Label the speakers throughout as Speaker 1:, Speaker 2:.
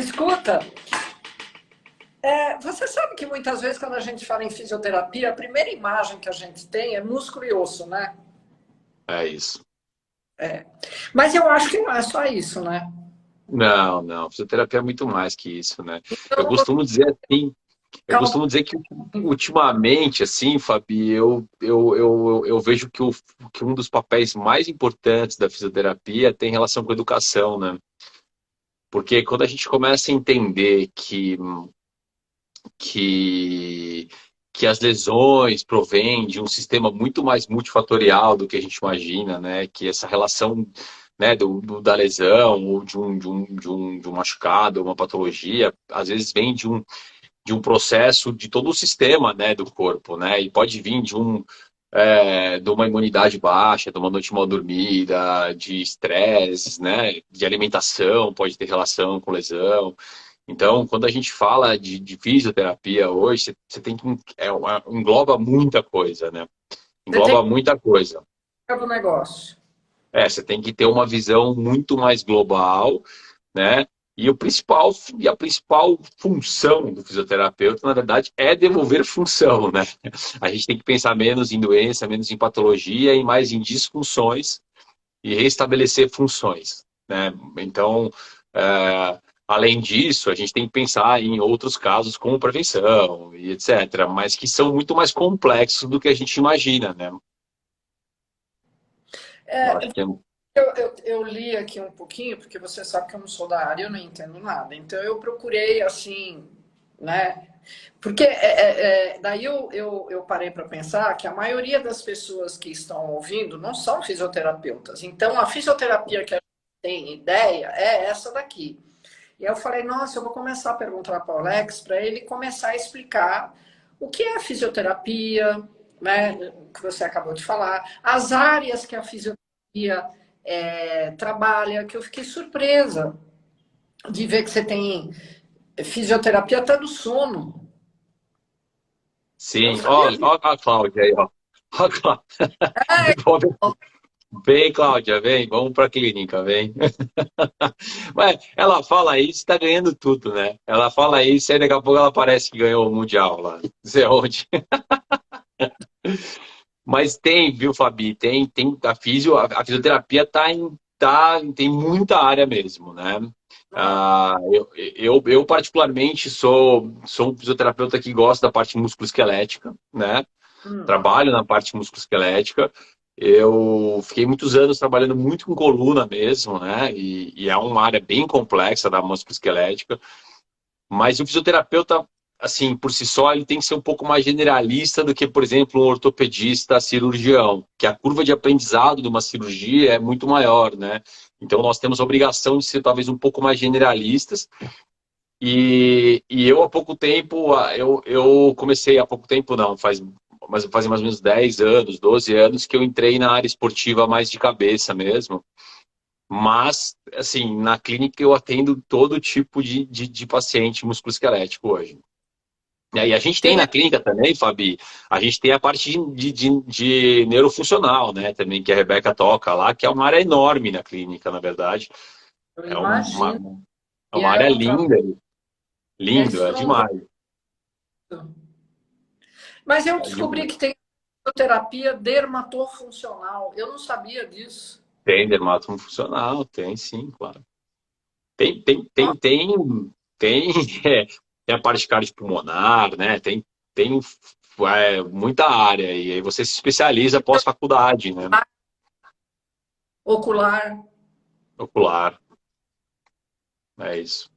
Speaker 1: Escuta, você sabe que muitas vezes quando a gente fala em fisioterapia, a primeira imagem que a gente tem é músculo e osso, né?
Speaker 2: É isso.
Speaker 1: É. Mas eu acho que não é só isso, né?
Speaker 2: Não, não. Fisioterapia é muito mais que isso, né? Eu
Speaker 1: Então, vou
Speaker 2: costumo dizer assim, eu
Speaker 1: explicar
Speaker 2: costumo dizer que ultimamente, assim, Fabi, eu vejo que um dos papéis mais importantes da fisioterapia tem relação com a educação, né? Porque quando a gente começa a entender que, que as lesões provêm de um sistema muito mais multifatorial do que a gente imagina, né? Que essa relação, né, da lesão ou de um machucado, uma patologia, às vezes vem de um processo de todo o sistema, né, do corpo, né? E pode vir de uma imunidade baixa, de uma noite mal dormida, de estresse, né, de alimentação, pode ter relação com lesão. Então, quando a gente fala de fisioterapia hoje, você tem que engloba muita coisa, né?
Speaker 1: você tem
Speaker 2: Engloba muita coisa.
Speaker 1: que do negócio.
Speaker 2: Você tem que ter uma visão muito mais global, né? E a principal função do fisioterapeuta, na verdade, é devolver função, né? A gente tem que pensar menos em doença, menos em patologia e mais em disfunções e restabelecer funções, né? Então, além disso, a gente tem que pensar em outros casos como prevenção e etc., mas que são muito mais complexos do que a gente imagina, né? Eu
Speaker 1: É,
Speaker 2: acho que é...
Speaker 1: eu li aqui um pouquinho, porque você sabe que eu não sou da área, eu não entendo nada. Então eu procurei assim, né? Porque daí eu parei para pensar que a maioria das pessoas que estão ouvindo não são fisioterapeutas. Então a fisioterapia que a gente tem ideia é essa daqui. E aí eu falei, nossa, eu vou começar a perguntar para o Alex para ele começar a explicar o que é a fisioterapia, né? O que você acabou de falar, as áreas que a fisioterapia trabalha, que eu fiquei surpresa de ver que você tem fisioterapia até do sono. Eu não
Speaker 2: Sim,
Speaker 1: sabia
Speaker 2: ó,
Speaker 1: disso.
Speaker 2: ó a Cláudia aí, ó. Ó a Cláudia. Vem, Cláudia, vem, vamos para a clínica, vem. Mas ela fala isso, está ganhando tudo, né? Ela fala isso e daqui a pouco ela parece que ganhou o Mundial lá. Não sei onde. Mas tem, viu, Fabi? Tem a fisioterapia tem muita área mesmo, né? Eu particularmente sou um fisioterapeuta que gosta da parte musculoesquelética, né?
Speaker 1: Hum.
Speaker 2: Trabalho na parte musculoesquelética. Eu fiquei muitos anos trabalhando muito com coluna mesmo, né? E é uma área bem complexa da musculoesquelética. Mas o fisioterapeuta, assim, por si só, ele tem que ser um pouco mais generalista do que, por exemplo, um ortopedista cirurgião, que a curva de aprendizado de uma cirurgia é muito maior, né? Então, nós temos a obrigação de ser talvez um pouco mais generalistas. E eu, há pouco tempo, eu comecei há pouco tempo, não, faz mais ou menos 10 anos, 12 anos que eu entrei na área esportiva mais de cabeça mesmo. Mas, assim, na clínica eu atendo todo tipo de paciente musculoesquelético hoje. E aí a gente tem
Speaker 1: Tem,
Speaker 2: na clínica também, Fabi, a gente tem a parte de neurofuncional, né, também, que a Rebeca toca lá, que é uma área enorme na clínica, na verdade.
Speaker 1: eu
Speaker 2: É
Speaker 1: imagino. E
Speaker 2: uma
Speaker 1: é
Speaker 2: área
Speaker 1: um trabalho
Speaker 2: linda, lindo, é
Speaker 1: estrondoso.
Speaker 2: demais.
Speaker 1: Mas eu
Speaker 2: É
Speaker 1: descobri
Speaker 2: demais.
Speaker 1: que tem fisioterapia dermatofuncional. Eu não sabia disso.
Speaker 2: Tem dermatofuncional, tem sim, claro. Tem, tem, tem, tem, tem, tem a parte cardiopulmonar, né? Tem muita área, e aí você se especializa pós-faculdade, né?
Speaker 1: Ocular.
Speaker 2: Ocular, é isso.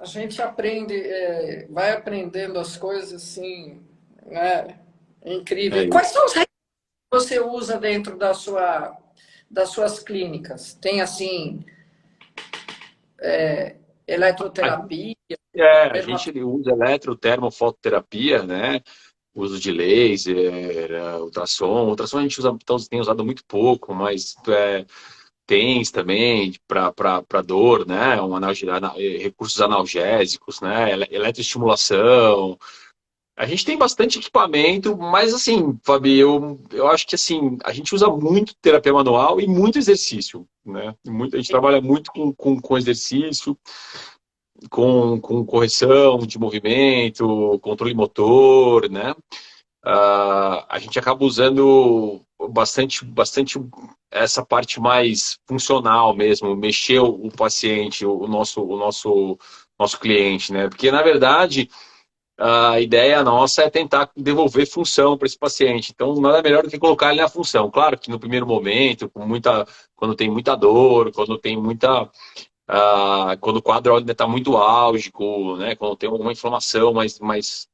Speaker 1: A gente aprende, vai aprendendo as coisas assim, né? É
Speaker 2: É
Speaker 1: incrível. Quais
Speaker 2: isso.
Speaker 1: são os recursos que você usa dentro das suas clínicas? Tem assim,
Speaker 2: A,
Speaker 1: eletroterapia,
Speaker 2: a gente
Speaker 1: dermatologia.
Speaker 2: usa eletrotermofototerapia, né? Uso de laser, ultrassom. Ultrassom a gente tem usado muito pouco, mas TENS também para dor, né? Recursos analgésicos, né? Eletroestimulação. A gente tem bastante equipamento, mas assim, Fabi, eu acho que assim, a gente usa muito terapia manual e muito exercício, né? A gente trabalha muito com exercício. com correção de movimento, controle motor, né? A gente acaba usando bastante essa parte mais funcional mesmo, mexer o paciente, nosso cliente, né? Porque, na verdade, a ideia nossa é tentar devolver função para esse paciente. Então, nada melhor do que colocar ele na função. Claro que no primeiro momento, quando tem muita dor, quando o quadro ainda está muito álgico, né? Quando tem uma inflamação mais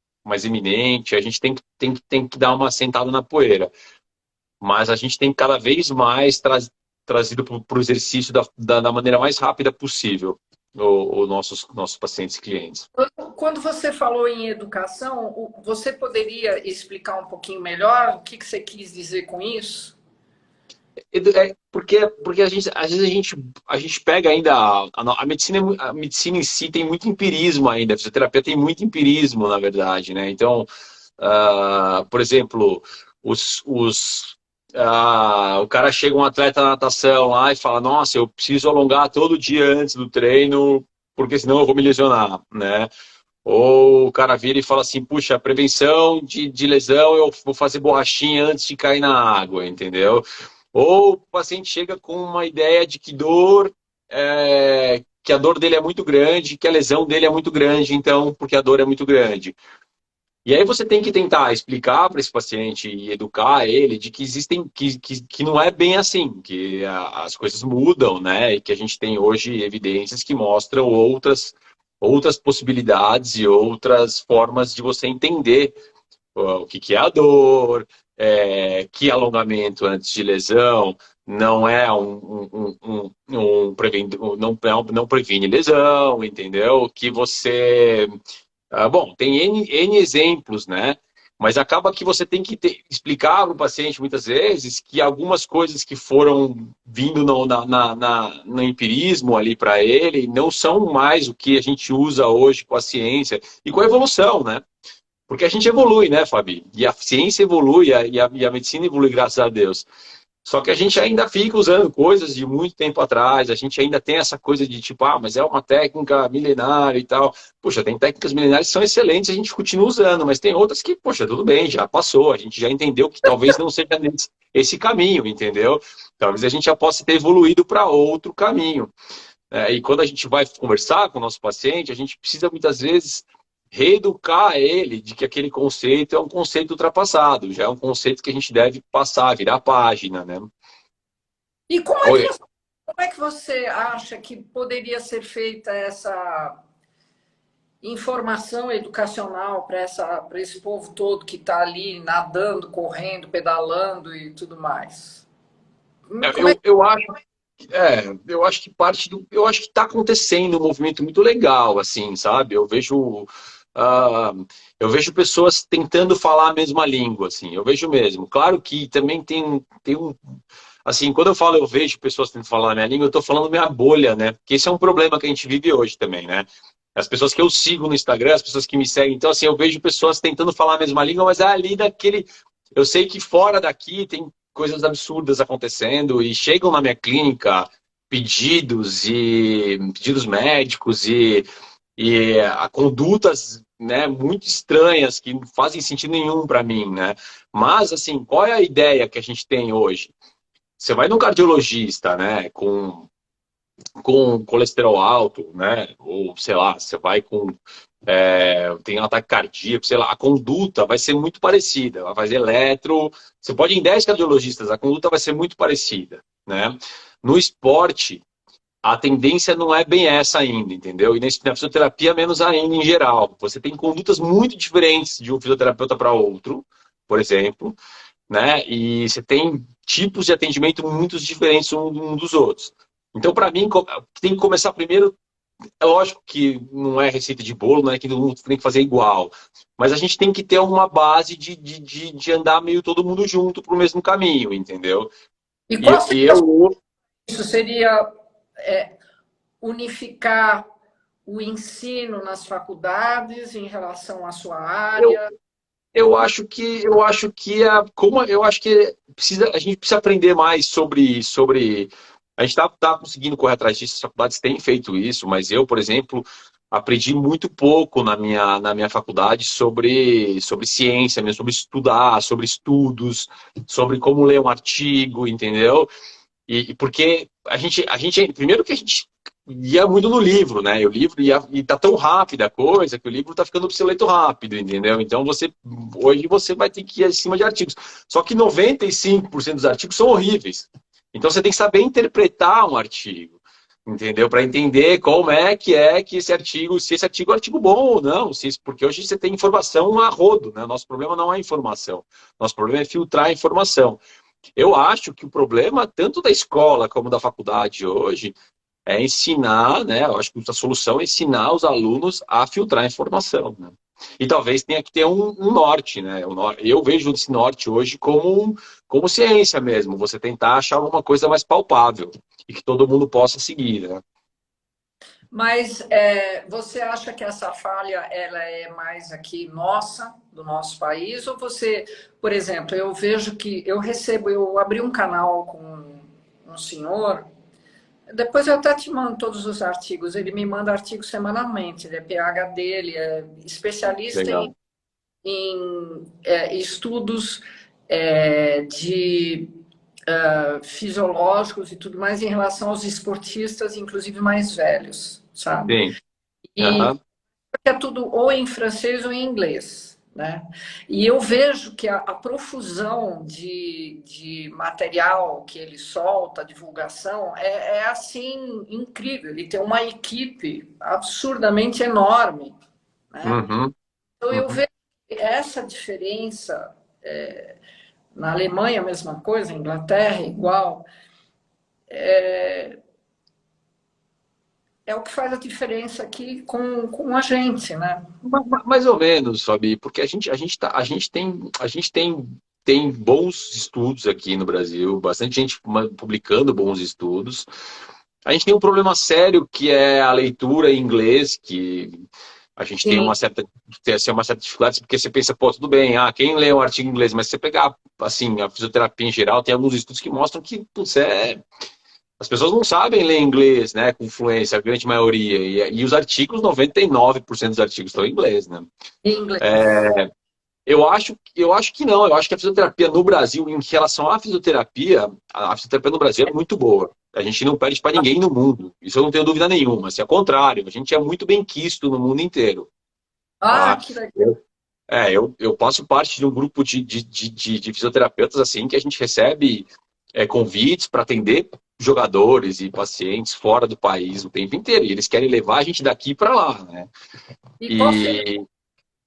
Speaker 2: iminente, a gente tem que dar uma sentada na poeira. Mas a gente tem cada vez mais trazido para o exercício da maneira mais rápida possível os nossos pacientes e clientes.
Speaker 1: Quando você falou em educação, você poderia explicar um pouquinho melhor o que você quis dizer com isso?
Speaker 2: Porque às vezes a gente pega ainda a medicina em si tem muito empirismo ainda, a fisioterapia tem muito empirismo, na verdade, né? Então, por exemplo, o cara chega um atleta na natação lá e fala, nossa, eu preciso alongar todo dia antes do treino, porque senão eu vou me lesionar, né? Ou o cara vira e fala assim, puxa, prevenção de lesão, eu vou fazer borrachinha antes de cair na água, entendeu? Ou o paciente chega com uma ideia de que a dor dele é muito grande, que a lesão dele é muito grande, então, porque a dor é muito grande. E aí você tem que tentar explicar para esse paciente e educar ele de que que não é bem assim, que as coisas mudam, né? E que a gente tem hoje evidências que mostram outras possibilidades e outras formas de você entender o que é a dor, que alongamento antes de lesão não é não previne lesão, entendeu? Que você bom, tem N exemplos, né? Mas acaba que você tem que explicar para o paciente muitas vezes que algumas coisas que foram vindo no empirismo ali para ele não são mais o que a gente usa hoje com a ciência e com a evolução, né? Porque a gente evolui, né, Fabi? E a ciência evolui e a medicina evolui, graças a Deus. Só que a gente ainda fica usando coisas de muito tempo atrás, a gente ainda tem essa coisa de tipo, mas é uma técnica milenar e tal. Poxa, tem técnicas milenares que são excelentes, a gente continua usando, mas tem outras que, poxa, tudo bem, já passou, a gente já entendeu que talvez não seja esse caminho, entendeu? Talvez a gente já possa ter evoluído para outro caminho. E quando a gente vai conversar com o nosso paciente, a gente precisa muitas vezes reeducar ele de que aquele conceito é um conceito ultrapassado, já é um conceito que a gente deve passar, virar a página, né?
Speaker 1: E
Speaker 2: Oi.
Speaker 1: como é que você acha que poderia ser feita essa informação educacional para esse povo todo que está ali nadando, correndo, pedalando e tudo mais? Como é que...
Speaker 2: Eu acho que eu acho que está acontecendo um movimento muito legal, assim, sabe? Ah, eu vejo pessoas tentando falar a mesma língua, assim, eu vejo mesmo. Claro que também tem um, assim, quando eu falo eu vejo pessoas tentando falar a minha língua, eu estou falando minha bolha, né? Porque esse é um problema que a gente vive hoje também, né? As pessoas que eu sigo no Instagram, as pessoas que me seguem, então assim, eu vejo pessoas tentando falar a mesma língua, mas é ali daquele, eu sei que fora daqui tem coisas absurdas acontecendo e chegam na minha clínica pedidos médicos e a condutas, né, muito estranhas que não fazem sentido nenhum para mim, né? Mas assim, qual é a ideia que a gente tem hoje? Você vai num cardiologista, né, com colesterol alto, né? Ou sei lá, você vai tem um ataque cardíaco, sei lá, a conduta vai ser muito parecida. Vai fazer eletro. Você pode ir em 10 cardiologistas, a conduta vai ser muito parecida, né? No esporte, a tendência não é bem essa ainda, entendeu? E na fisioterapia, menos ainda em geral. Você tem condutas muito diferentes de um fisioterapeuta para outro, por exemplo, né? E você tem tipos de atendimento muito diferentes um dos outros. Então, para mim, tem que começar primeiro. É lógico que não é receita de bolo, não é que todo mundo tem que fazer igual. Mas a gente tem que ter uma base de andar meio todo mundo junto para o mesmo caminho, entendeu?
Speaker 1: E
Speaker 2: E,
Speaker 1: qual
Speaker 2: e
Speaker 1: seria
Speaker 2: eu.
Speaker 1: isso? Seria unificar o ensino nas faculdades em relação à sua
Speaker 2: Eu,
Speaker 1: área?
Speaker 2: eu acho que a gente precisa aprender mais sobre a gente tá conseguindo correr atrás disso, as faculdades têm feito isso, mas eu, por exemplo, aprendi muito pouco na minha faculdade sobre ciência, mesmo, sobre estudar, sobre estudos, sobre como ler um artigo, entendeu? E porque primeiro que a gente ia muito no livro, né? E o livro e tá tão rápida a coisa que o livro tá ficando obsoleto rápido, entendeu? Então hoje você vai ter que ir acima de artigos. Só que 95% dos artigos são horríveis. Então você tem que saber interpretar um artigo, entendeu? Para entender como é que esse artigo, se esse artigo é um artigo bom ou não, porque hoje você tem informação a rodo, né? Nosso problema não é informação. Nosso problema é filtrar a informação. Eu acho que o problema, tanto da escola como da faculdade hoje, é ensinar, né? Eu acho que a solução é ensinar os alunos a filtrar a informação, né? E talvez tenha que ter um norte, né? Eu vejo esse norte hoje como ciência mesmo, você tentar achar alguma coisa mais palpável e que todo mundo possa seguir, né?
Speaker 1: Mas você acha que essa falha ela é mais aqui nossa, do nosso país, ou você, por exemplo, eu vejo que eu abri um canal com um senhor, depois eu até te mando todos os artigos, ele me manda artigos semanalmente, ele é PhD, ele é especialista
Speaker 2: Legal.
Speaker 1: em estudos de fisiológicos e tudo mais em relação aos esportistas, inclusive mais velhos, sabe?
Speaker 2: Sim.
Speaker 1: E
Speaker 2: Aham.
Speaker 1: é tudo ou em francês ou em inglês, né? E eu vejo que a profusão de material que ele solta, divulgação, é assim incrível. Ele tem uma equipe absurdamente enorme, né?
Speaker 2: Uhum.
Speaker 1: Então eu
Speaker 2: Uhum.
Speaker 1: vejo essa diferença. Na Alemanha, a mesma coisa, na Inglaterra, igual. É o que faz a diferença aqui com a gente, né?
Speaker 2: Mais ou menos, Fabi, porque a gente tem bons estudos aqui no Brasil, bastante gente publicando bons estudos. A gente tem um problema sério que é a leitura em inglês, que a gente
Speaker 1: Sim,
Speaker 2: tem assim, uma certa dificuldade, porque você pensa, pô, tudo bem, quem lê um artigo em inglês, mas se você pegar assim, a fisioterapia em geral, tem alguns estudos que mostram que, putz, as pessoas não sabem ler inglês, né, com fluência, a grande maioria, e os artigos, 99% dos artigos estão em inglês, né?
Speaker 1: em inglês.
Speaker 2: Eu acho que não. Eu acho que a fisioterapia no Brasil, em relação à fisioterapia, a fisioterapia no Brasil é muito boa. A gente não perde para ninguém no mundo. Isso eu não tenho dúvida nenhuma. Se é contrário, a gente é muito bem quisto no mundo inteiro.
Speaker 1: Ah,
Speaker 2: Tá?
Speaker 1: que legal.
Speaker 2: Eu faço parte de um grupo de fisioterapeutas assim que a gente recebe convites para atender jogadores e pacientes fora do país o tempo inteiro. E eles querem levar a gente daqui para lá, né?
Speaker 1: E qual seria
Speaker 2: E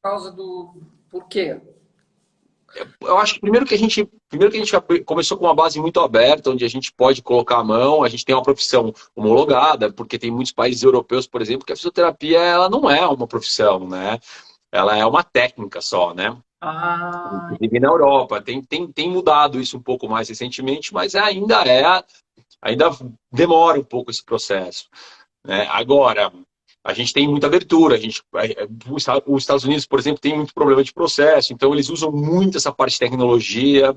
Speaker 1: a causa do porquê?
Speaker 2: eu acho que primeiro que a gente começou com uma base muito aberta, onde a gente pode colocar a mão, a gente tem uma profissão homologada, porque tem muitos países europeus, por exemplo, que a fisioterapia ela não é uma profissão, né? Ela é uma técnica só, né?
Speaker 1: Ah,
Speaker 2: Inclusive na Europa. Tem mudado isso um pouco mais recentemente, mas ainda demora um pouco esse processo, né? Agora, a gente tem muita abertura. Os Estados Unidos, por exemplo, tem muito problema de processo, então eles usam muito essa parte de tecnologia.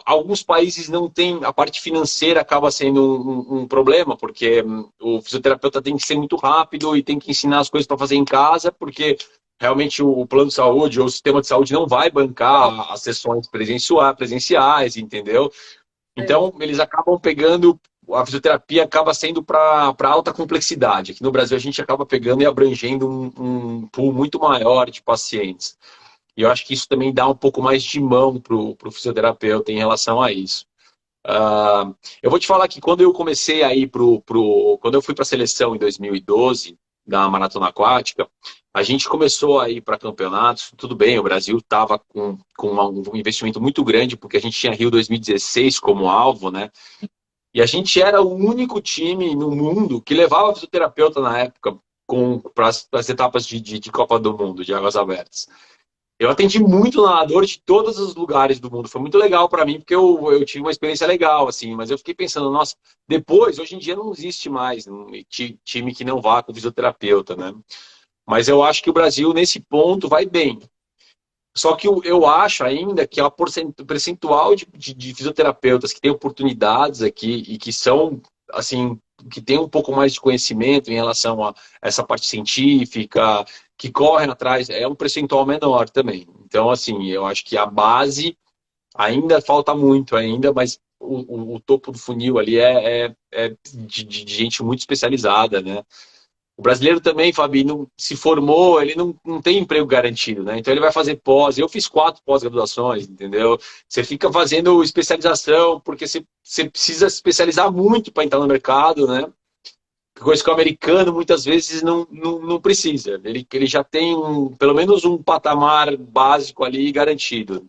Speaker 2: Alguns países não têm, a parte financeira acaba sendo um problema, porque o fisioterapeuta tem que ser muito rápido e tem que ensinar as coisas para fazer em casa, porque realmente o plano de saúde ou o sistema de saúde não vai bancar as sessões presenciais, entendeu?
Speaker 1: sei.
Speaker 2: Então, eles acabam pegando, a fisioterapia acaba sendo para alta complexidade. Aqui no Brasil, a gente acaba pegando e abrangendo um pool muito maior de pacientes. E eu acho que isso também dá um pouco mais de mão para o fisioterapeuta em relação a isso. Eu vou te falar que quando eu comecei a ir quando eu fui para a seleção em 2012, da maratona aquática, a gente começou a ir para campeonatos. Tudo bem, o Brasil estava com um investimento muito grande, porque a gente tinha Rio 2016 como alvo, né? E a gente era o único time no mundo que levava fisioterapeuta na época para as etapas de Copa do Mundo, de águas abertas. Eu atendi muito nadador de todos os lugares do mundo. Foi muito legal para mim, porque eu tive uma experiência legal, assim. Mas eu fiquei pensando, nossa, depois, hoje em dia não existe mais time que não vá com fisioterapeuta, né? Mas eu acho que o Brasil, nesse ponto, vai bem. Só que eu acho ainda que a percentual de fisioterapeutas que têm oportunidades aqui e que são, assim, que têm um pouco mais de conhecimento em relação a essa parte científica, que correm atrás, é um percentual menor também. Então, assim, eu acho que a base ainda falta muito ainda, mas o topo do funil ali é de gente muito especializada, né? O brasileiro também, Fabi, não, se formou, ele não tem emprego garantido, né? Então ele vai fazer pós. Eu fiz 4 pós-graduações, entendeu? Você fica fazendo especialização, porque você precisa se especializar muito para entrar no mercado, né? Coisa que o americano muitas vezes não precisa. Ele já tem pelo menos um patamar básico ali garantido.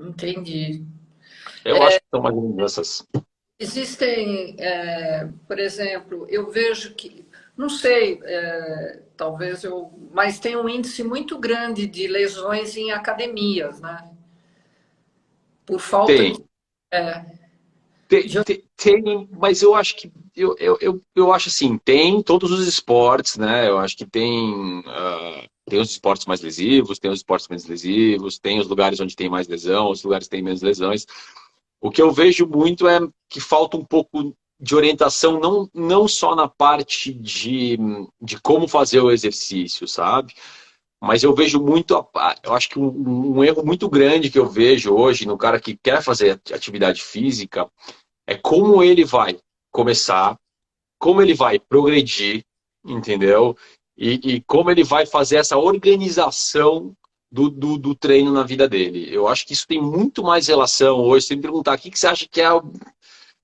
Speaker 1: Entendi.
Speaker 2: Eu acho que são mais ou menos essas.
Speaker 1: Existem, por exemplo, eu vejo que, não sei, talvez eu, mas tem um índice muito grande de lesões em academias, né? Por falta de.
Speaker 2: Tem.
Speaker 1: é, de-
Speaker 2: Tem, mas eu acho que eu acho assim, tem todos os esportes, né? Eu acho que tem, tem os esportes mais lesivos, tem os esportes menos lesivos, tem os lugares onde tem mais lesão, os lugares que tem menos lesões. O que eu vejo muito é que falta um pouco de orientação, não só na parte de como fazer o exercício, sabe? Mas eu vejo muito, eu acho que um erro muito grande que eu vejo hoje no cara que quer fazer atividade física é como ele vai começar, como ele vai progredir, entendeu? E como ele vai fazer essa organização do treino na vida dele. Eu acho que isso tem muito mais relação hoje. Você me perguntar o que você acha que é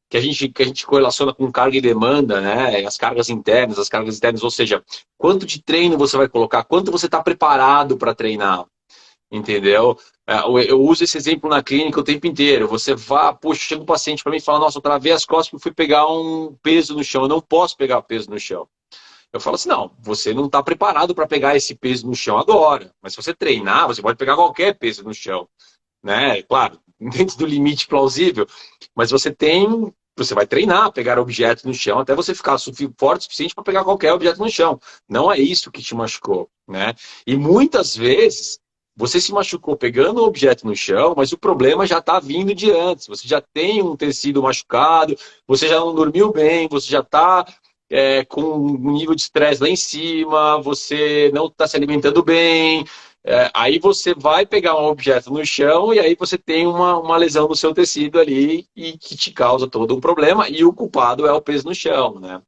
Speaker 2: que a gente correlaciona com carga e demanda, né? As cargas internas, as cargas externas, ou seja, quanto de treino você vai colocar, quanto você está preparado para treinar, entendeu? Eu uso esse exemplo na clínica o tempo inteiro. Você vai, poxa, chega um paciente para mim e fala, nossa, eu travei as costas porque fui pegar um peso no chão, eu não posso pegar peso no chão. Eu falo assim, não, você não está preparado para pegar esse peso no chão agora, mas se você treinar, você pode pegar qualquer peso no chão, né? Claro, dentro do limite plausível, mas você vai treinar, pegar objetos no chão, até você ficar forte o suficiente para pegar qualquer objeto no chão. Não é isso que te machucou, né? E muitas vezes você se machucou pegando um objeto no chão, mas o problema já está vindo de antes. Você já tem um tecido machucado, você já não dormiu bem, você já está com um nível de estresse lá em cima, você não está se alimentando bem. Aí você vai pegar um objeto no chão e aí você tem uma lesão no seu tecido ali e que te causa todo um problema e o culpado é o peso no chão, né?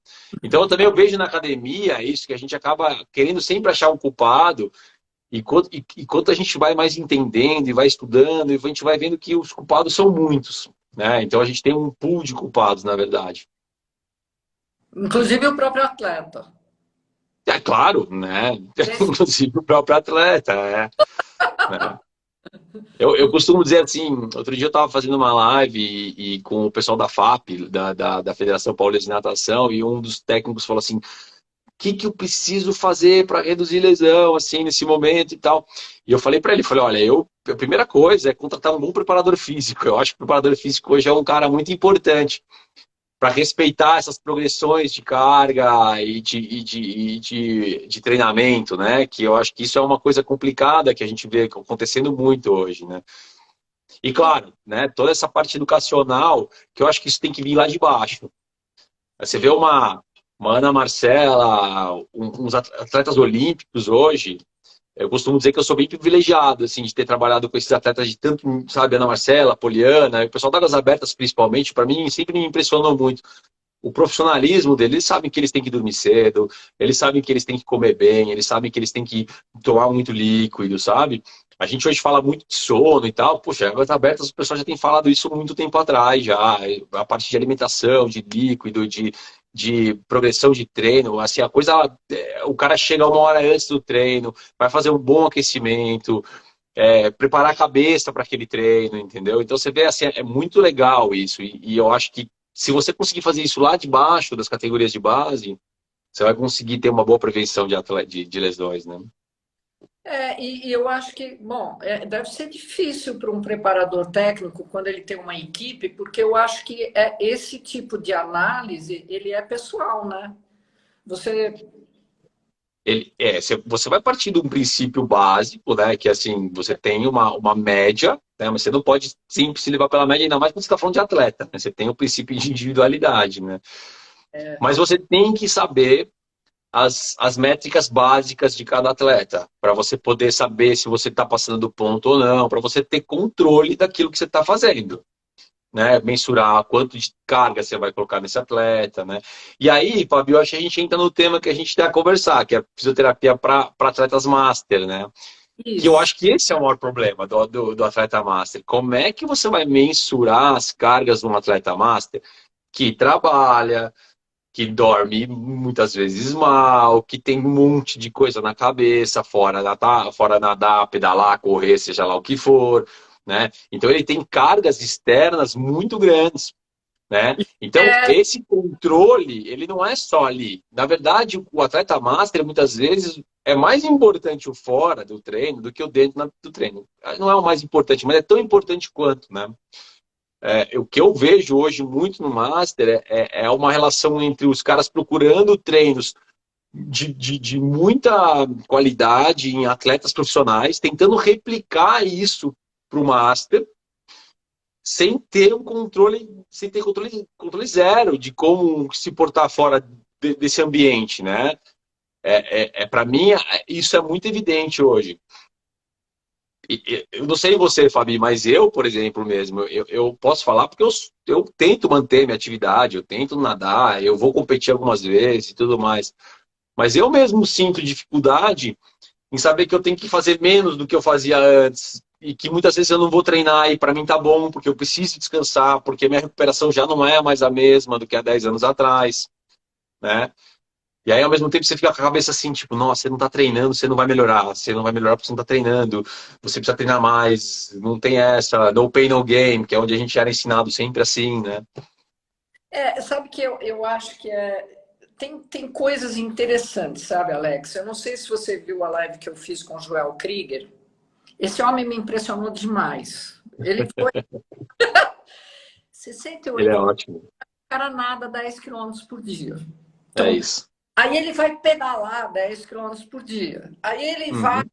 Speaker 2: Então eu vejo na academia isso, que a gente acaba querendo sempre achar um culpado e quanto a gente vai mais entendendo e vai estudando, e a gente vai vendo que os culpados são muitos, né? Então a gente tem um pool de culpados, na verdade.
Speaker 1: Inclusive o próprio atleta.
Speaker 2: É claro, né? Inclusive o próprio atleta, né? Eu costumo dizer assim, outro dia eu estava fazendo uma live e com o pessoal da FAP, da Federação Paulista de Natação, e um dos técnicos falou assim, o que eu preciso fazer para reduzir lesão, assim, nesse momento e tal. E eu falei para ele, falei, olha, a primeira coisa é contratar um bom preparador físico. Eu acho que o preparador físico hoje é um cara muito importante para respeitar essas progressões de carga e de treinamento, né? Que eu acho que isso é uma coisa complicada que a gente vê acontecendo muito hoje, né? E claro, né, toda essa parte educacional, que eu acho que isso tem que vir lá de baixo. Você vê uma Ana Marcela, uns atletas olímpicos hoje, eu costumo dizer que eu sou bem privilegiado, assim, de ter trabalhado com esses atletas de tanto, sabe, Ana Marcela, Poliana, o pessoal da Águas Abertas, principalmente, para mim, sempre me impressionou muito. O profissionalismo deles, eles sabem que eles têm que dormir cedo, eles sabem que eles têm que comer bem, eles sabem que eles têm que tomar muito líquido, sabe? A gente hoje fala muito de sono e tal, poxa, Águas Abertas, o pessoal já tem falado isso há muito tempo atrás, já, a parte de alimentação, de líquido, de progressão de treino, assim, a coisa, o cara chega 1 hora antes do treino, vai fazer um bom aquecimento, preparar a cabeça para aquele treino, entendeu? Então você vê assim, é muito legal isso, e eu acho que se você conseguir fazer isso lá de baixo, das categorias de base, você vai conseguir ter uma boa prevenção de lesões, né?
Speaker 1: E eu acho que, bom, deve ser difícil para um preparador técnico quando ele tem uma equipe, porque eu acho que esse tipo de análise, ele é pessoal, né? Você,
Speaker 2: Você vai partir de um princípio básico, né? Que assim, você tem uma média, né? Mas você não pode sempre se levar pela média, ainda mais quando você está falando de atleta, né? Você tem o princípio de individualidade, né? Mas você tem que saber as métricas básicas de cada atleta, para você poder saber se você está passando do ponto ou não, para você ter controle daquilo que você está fazendo, né? Mensurar quanto de carga você vai colocar nesse atleta, né? E aí, Fabio, acho que a gente entra no tema que a gente tem a conversar, que é a fisioterapia para atletas master, né? Que eu
Speaker 1: Isso.
Speaker 2: acho que esse é o maior problema do atleta master. Como é que você vai mensurar as cargas de um atleta master que trabalha, que dorme muitas vezes mal, que tem um monte de coisa na cabeça, fora nadar, pedalar, correr, seja lá o que for, né? Então ele tem cargas externas muito grandes, né? Então
Speaker 1: É,
Speaker 2: esse controle, ele não é só ali. Na verdade, o atleta master muitas vezes é mais importante o fora do treino do que o dentro do treino. Não é o mais importante, mas é tão importante quanto, né? O que eu vejo hoje muito no Master é uma relação entre os caras procurando treinos de muita qualidade em atletas profissionais, tentando replicar isso para o Master, sem ter um controle, sem ter controle zero de como se portar fora desse ambiente, né? Para mim, isso é muito evidente hoje. Eu não sei você, Fabi, mas eu, por exemplo, mesmo, eu posso falar porque eu tento manter minha atividade, eu tento nadar, eu vou competir algumas vezes e tudo mais. Mas eu mesmo sinto dificuldade em saber que eu tenho que fazer menos do que eu fazia antes e que muitas vezes eu não vou treinar e para mim tá bom, porque eu preciso descansar, porque minha recuperação já não é mais a mesma do que há 10 anos atrás, né? E aí, ao mesmo tempo, você fica com a cabeça assim, tipo, nossa, você não tá treinando, você não vai melhorar porque você não tá treinando, você precisa treinar mais, não tem essa, no pain, no gain, que é onde a gente era ensinado sempre assim, né?
Speaker 1: sabe que eu acho que tem coisas interessantes, sabe, Alex? Eu não sei se você viu a live que eu fiz com o Joel Krieger. Esse homem me impressionou demais. Ele foi
Speaker 2: Ele
Speaker 1: 68
Speaker 2: é
Speaker 1: anos,
Speaker 2: ótimo,
Speaker 1: o cara nada 10 quilômetros por dia.
Speaker 2: é
Speaker 1: Então,
Speaker 2: isso.
Speaker 1: aí ele vai pedalar 10 quilômetros por dia. Aí ele vai
Speaker 2: Uhum.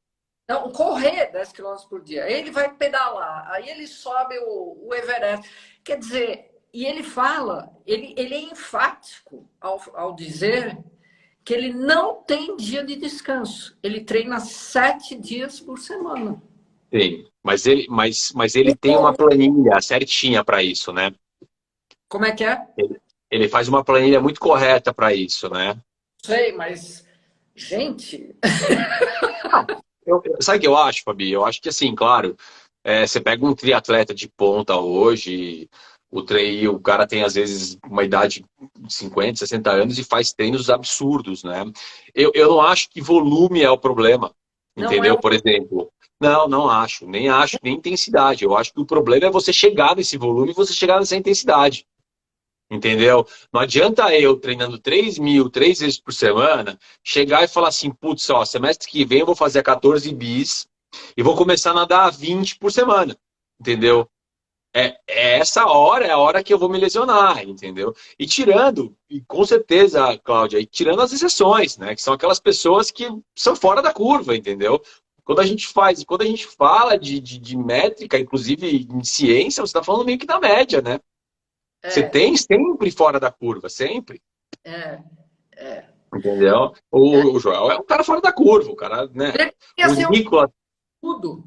Speaker 1: não, correr 10 quilômetros por dia. Aí ele vai pedalar. Aí ele sobe o Everest. Quer dizer, e ele fala, ele é enfático ao dizer que ele não tem dia de descanso. Ele treina 7 dias por semana.
Speaker 2: Sim, mas ele tem
Speaker 1: Então,
Speaker 2: uma planilha certinha para isso, né?
Speaker 1: como é que é?
Speaker 2: Ele faz uma planilha muito correta para isso, né?
Speaker 1: Sei, mas, gente,
Speaker 2: Sabe o que eu acho, Fabi? Eu acho que assim, claro, você pega um triatleta de ponta hoje, o cara tem às vezes uma idade de 50, 60 anos e faz treinos absurdos, né? Eu não acho que volume é o problema,
Speaker 1: não é
Speaker 2: entendeu? Por exemplo, não acho, nem intensidade. Eu acho que o problema é você chegar nesse volume e você chegar nessa intensidade. Entendeu? Não adianta eu treinando 3.000, 3 vezes por semana, chegar e falar assim, putz, ó, semestre que vem eu vou fazer 14 bis e vou começar a nadar 20 por semana. Entendeu? Essa hora é a hora que eu vou me lesionar, entendeu? E tirando, e com certeza, Cláudia, e tirando as exceções, né? Que são aquelas pessoas que são fora da curva, entendeu? Quando a gente fala de métrica, inclusive em ciência, você está falando meio que da média, né? Você
Speaker 1: é,
Speaker 2: tem sempre fora da curva, sempre.
Speaker 1: é, é.
Speaker 2: Entendeu? O Joel é um cara fora da curva, o cara, né?
Speaker 1: Ele ia
Speaker 2: O
Speaker 1: ser um
Speaker 2: Nicolas,
Speaker 1: tudo.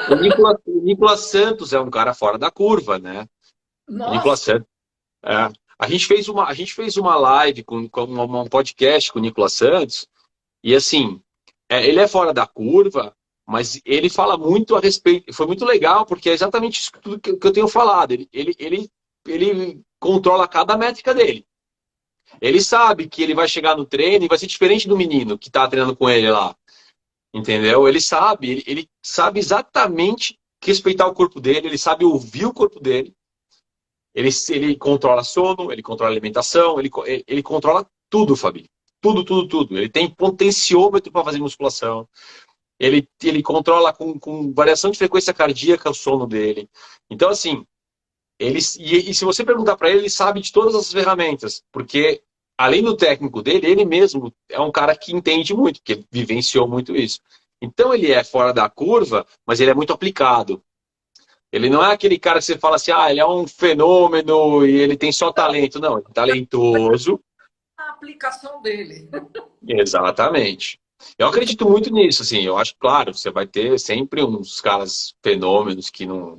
Speaker 2: o Nicolas Santos é um cara fora da curva, né? O Nicolas
Speaker 1: Nossa,
Speaker 2: Santos. É. A gente fez uma live com um podcast com o Nicolas Santos, e assim, ele é fora da curva, mas ele fala muito a respeito. Foi muito legal, porque é exatamente isso tudo que eu tenho falado. Ele controla cada métrica dele. Ele sabe que ele vai chegar no treino e vai ser diferente do menino que tá treinando com ele lá. Entendeu? Ele sabe exatamente respeitar o corpo dele, ele sabe ouvir o corpo dele. Ele controla sono, ele controla alimentação, ele controla tudo, Fabi. Tudo, tudo, tudo. Ele tem potenciômetro para fazer musculação. Ele controla com variação de frequência cardíaca o sono dele. Então, assim, e se você perguntar para ele, ele sabe de todas as ferramentas, porque além do técnico dele, ele mesmo é um cara que entende muito, que vivenciou muito isso. Então ele é fora da curva, mas ele é muito aplicado. Ele não é aquele cara que você fala assim, ele é um fenômeno e ele tem só talento. Não, ele é talentoso,
Speaker 1: na aplicação dele.
Speaker 2: Exatamente. Eu acredito muito nisso, assim. Eu acho, claro, você vai ter sempre uns caras fenômenos que não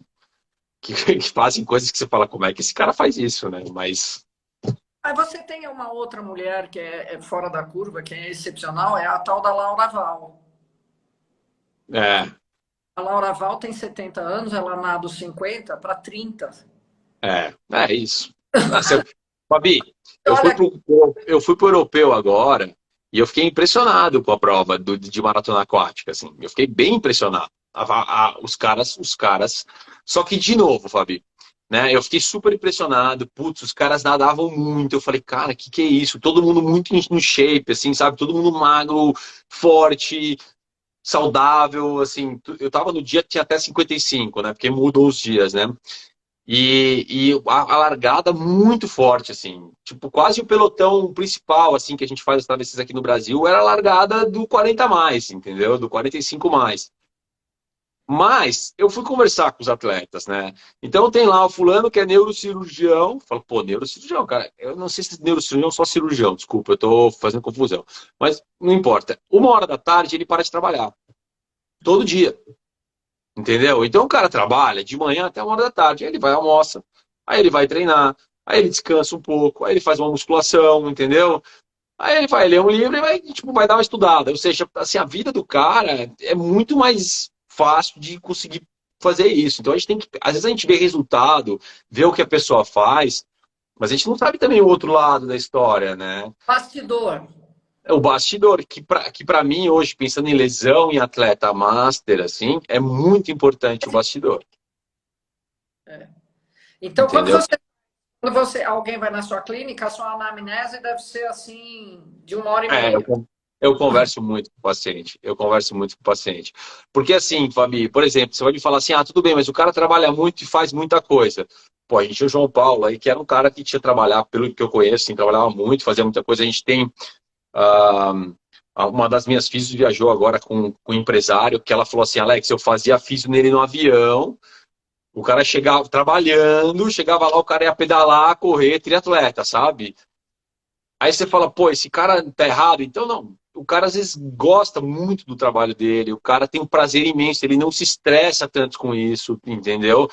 Speaker 2: que fazem coisas que você fala, como é que esse cara faz isso, né? Mas
Speaker 1: Aí você tem uma outra mulher que é fora da curva, que é excepcional, é a tal da Laura Val.
Speaker 2: é,
Speaker 1: A Laura Val tem 70 anos, ela nada dos 50 para 30.
Speaker 2: é isso. Ah, Fabi,
Speaker 1: Olha,
Speaker 2: eu fui pro europeu agora e eu fiquei impressionado com a prova de maratona aquática, assim. Eu fiquei bem impressionado. Os caras. Só que, de novo, Fabi, né? Eu fiquei super impressionado. Putz, os caras nadavam muito. Eu falei, cara, que é isso? Todo mundo muito no shape, assim, sabe? Todo mundo magro, forte, saudável, assim. Eu tava no dia que tinha até 55, né? Porque mudou os dias, né? E a largada muito forte, assim. Tipo, quase o pelotão principal, assim, que a gente faz as travessias aqui no Brasil, era a largada do 40 mais, entendeu? Do 45 mais. Mas eu fui conversar com os atletas, né? Então tem lá o fulano que é neurocirurgião. Falo, pô, neurocirurgião, cara. Eu não sei se neurocirurgião é só cirurgião, desculpa, eu tô fazendo confusão. Mas não importa. 1 hora da tarde ele para de trabalhar. Todo dia. Entendeu? Então o cara trabalha de manhã até 1 hora da tarde. Aí ele vai almoça, aí ele vai treinar, aí ele descansa um pouco, aí ele faz uma musculação, entendeu? Aí ele vai ler um livro e vai, tipo, vai dar uma estudada. Ou seja, assim, a vida do cara é muito mais fácil de conseguir fazer isso. Então a gente tem que. Às vezes a gente vê resultado, vê o que a pessoa faz, mas a gente não sabe também o outro lado da história, né?
Speaker 1: bastidor.
Speaker 2: É o bastidor, que para mim, hoje, pensando em lesão em atleta master, assim, é muito importante o bastidor.
Speaker 1: Então,
Speaker 2: Entendeu?
Speaker 1: alguém vai na sua clínica, a sua anamnese deve ser assim, de 1 hora e
Speaker 2: É,
Speaker 1: meia.
Speaker 2: eu converso muito com o paciente. Eu converso muito com o paciente. Porque assim, Fabi, por exemplo, você vai me falar assim, ah, tudo bem, mas o cara trabalha muito e faz muita coisa. Pô, a gente tinha o João Paulo aí, que era um cara que tinha trabalhado, pelo que eu conheço, assim, trabalhava muito, fazia muita coisa. A gente tem ah, uma das minhas físicas viajou agora com um empresário, que ela falou assim, Alex, eu fazia físio nele no avião, o cara chegava trabalhando, chegava lá, o cara ia pedalar, correr, triatleta, sabe? Aí você fala, pô, esse cara tá errado. Então, não. O cara às vezes gosta muito do trabalho dele, o cara tem um prazer imenso, ele não se estressa tanto com isso, entendeu?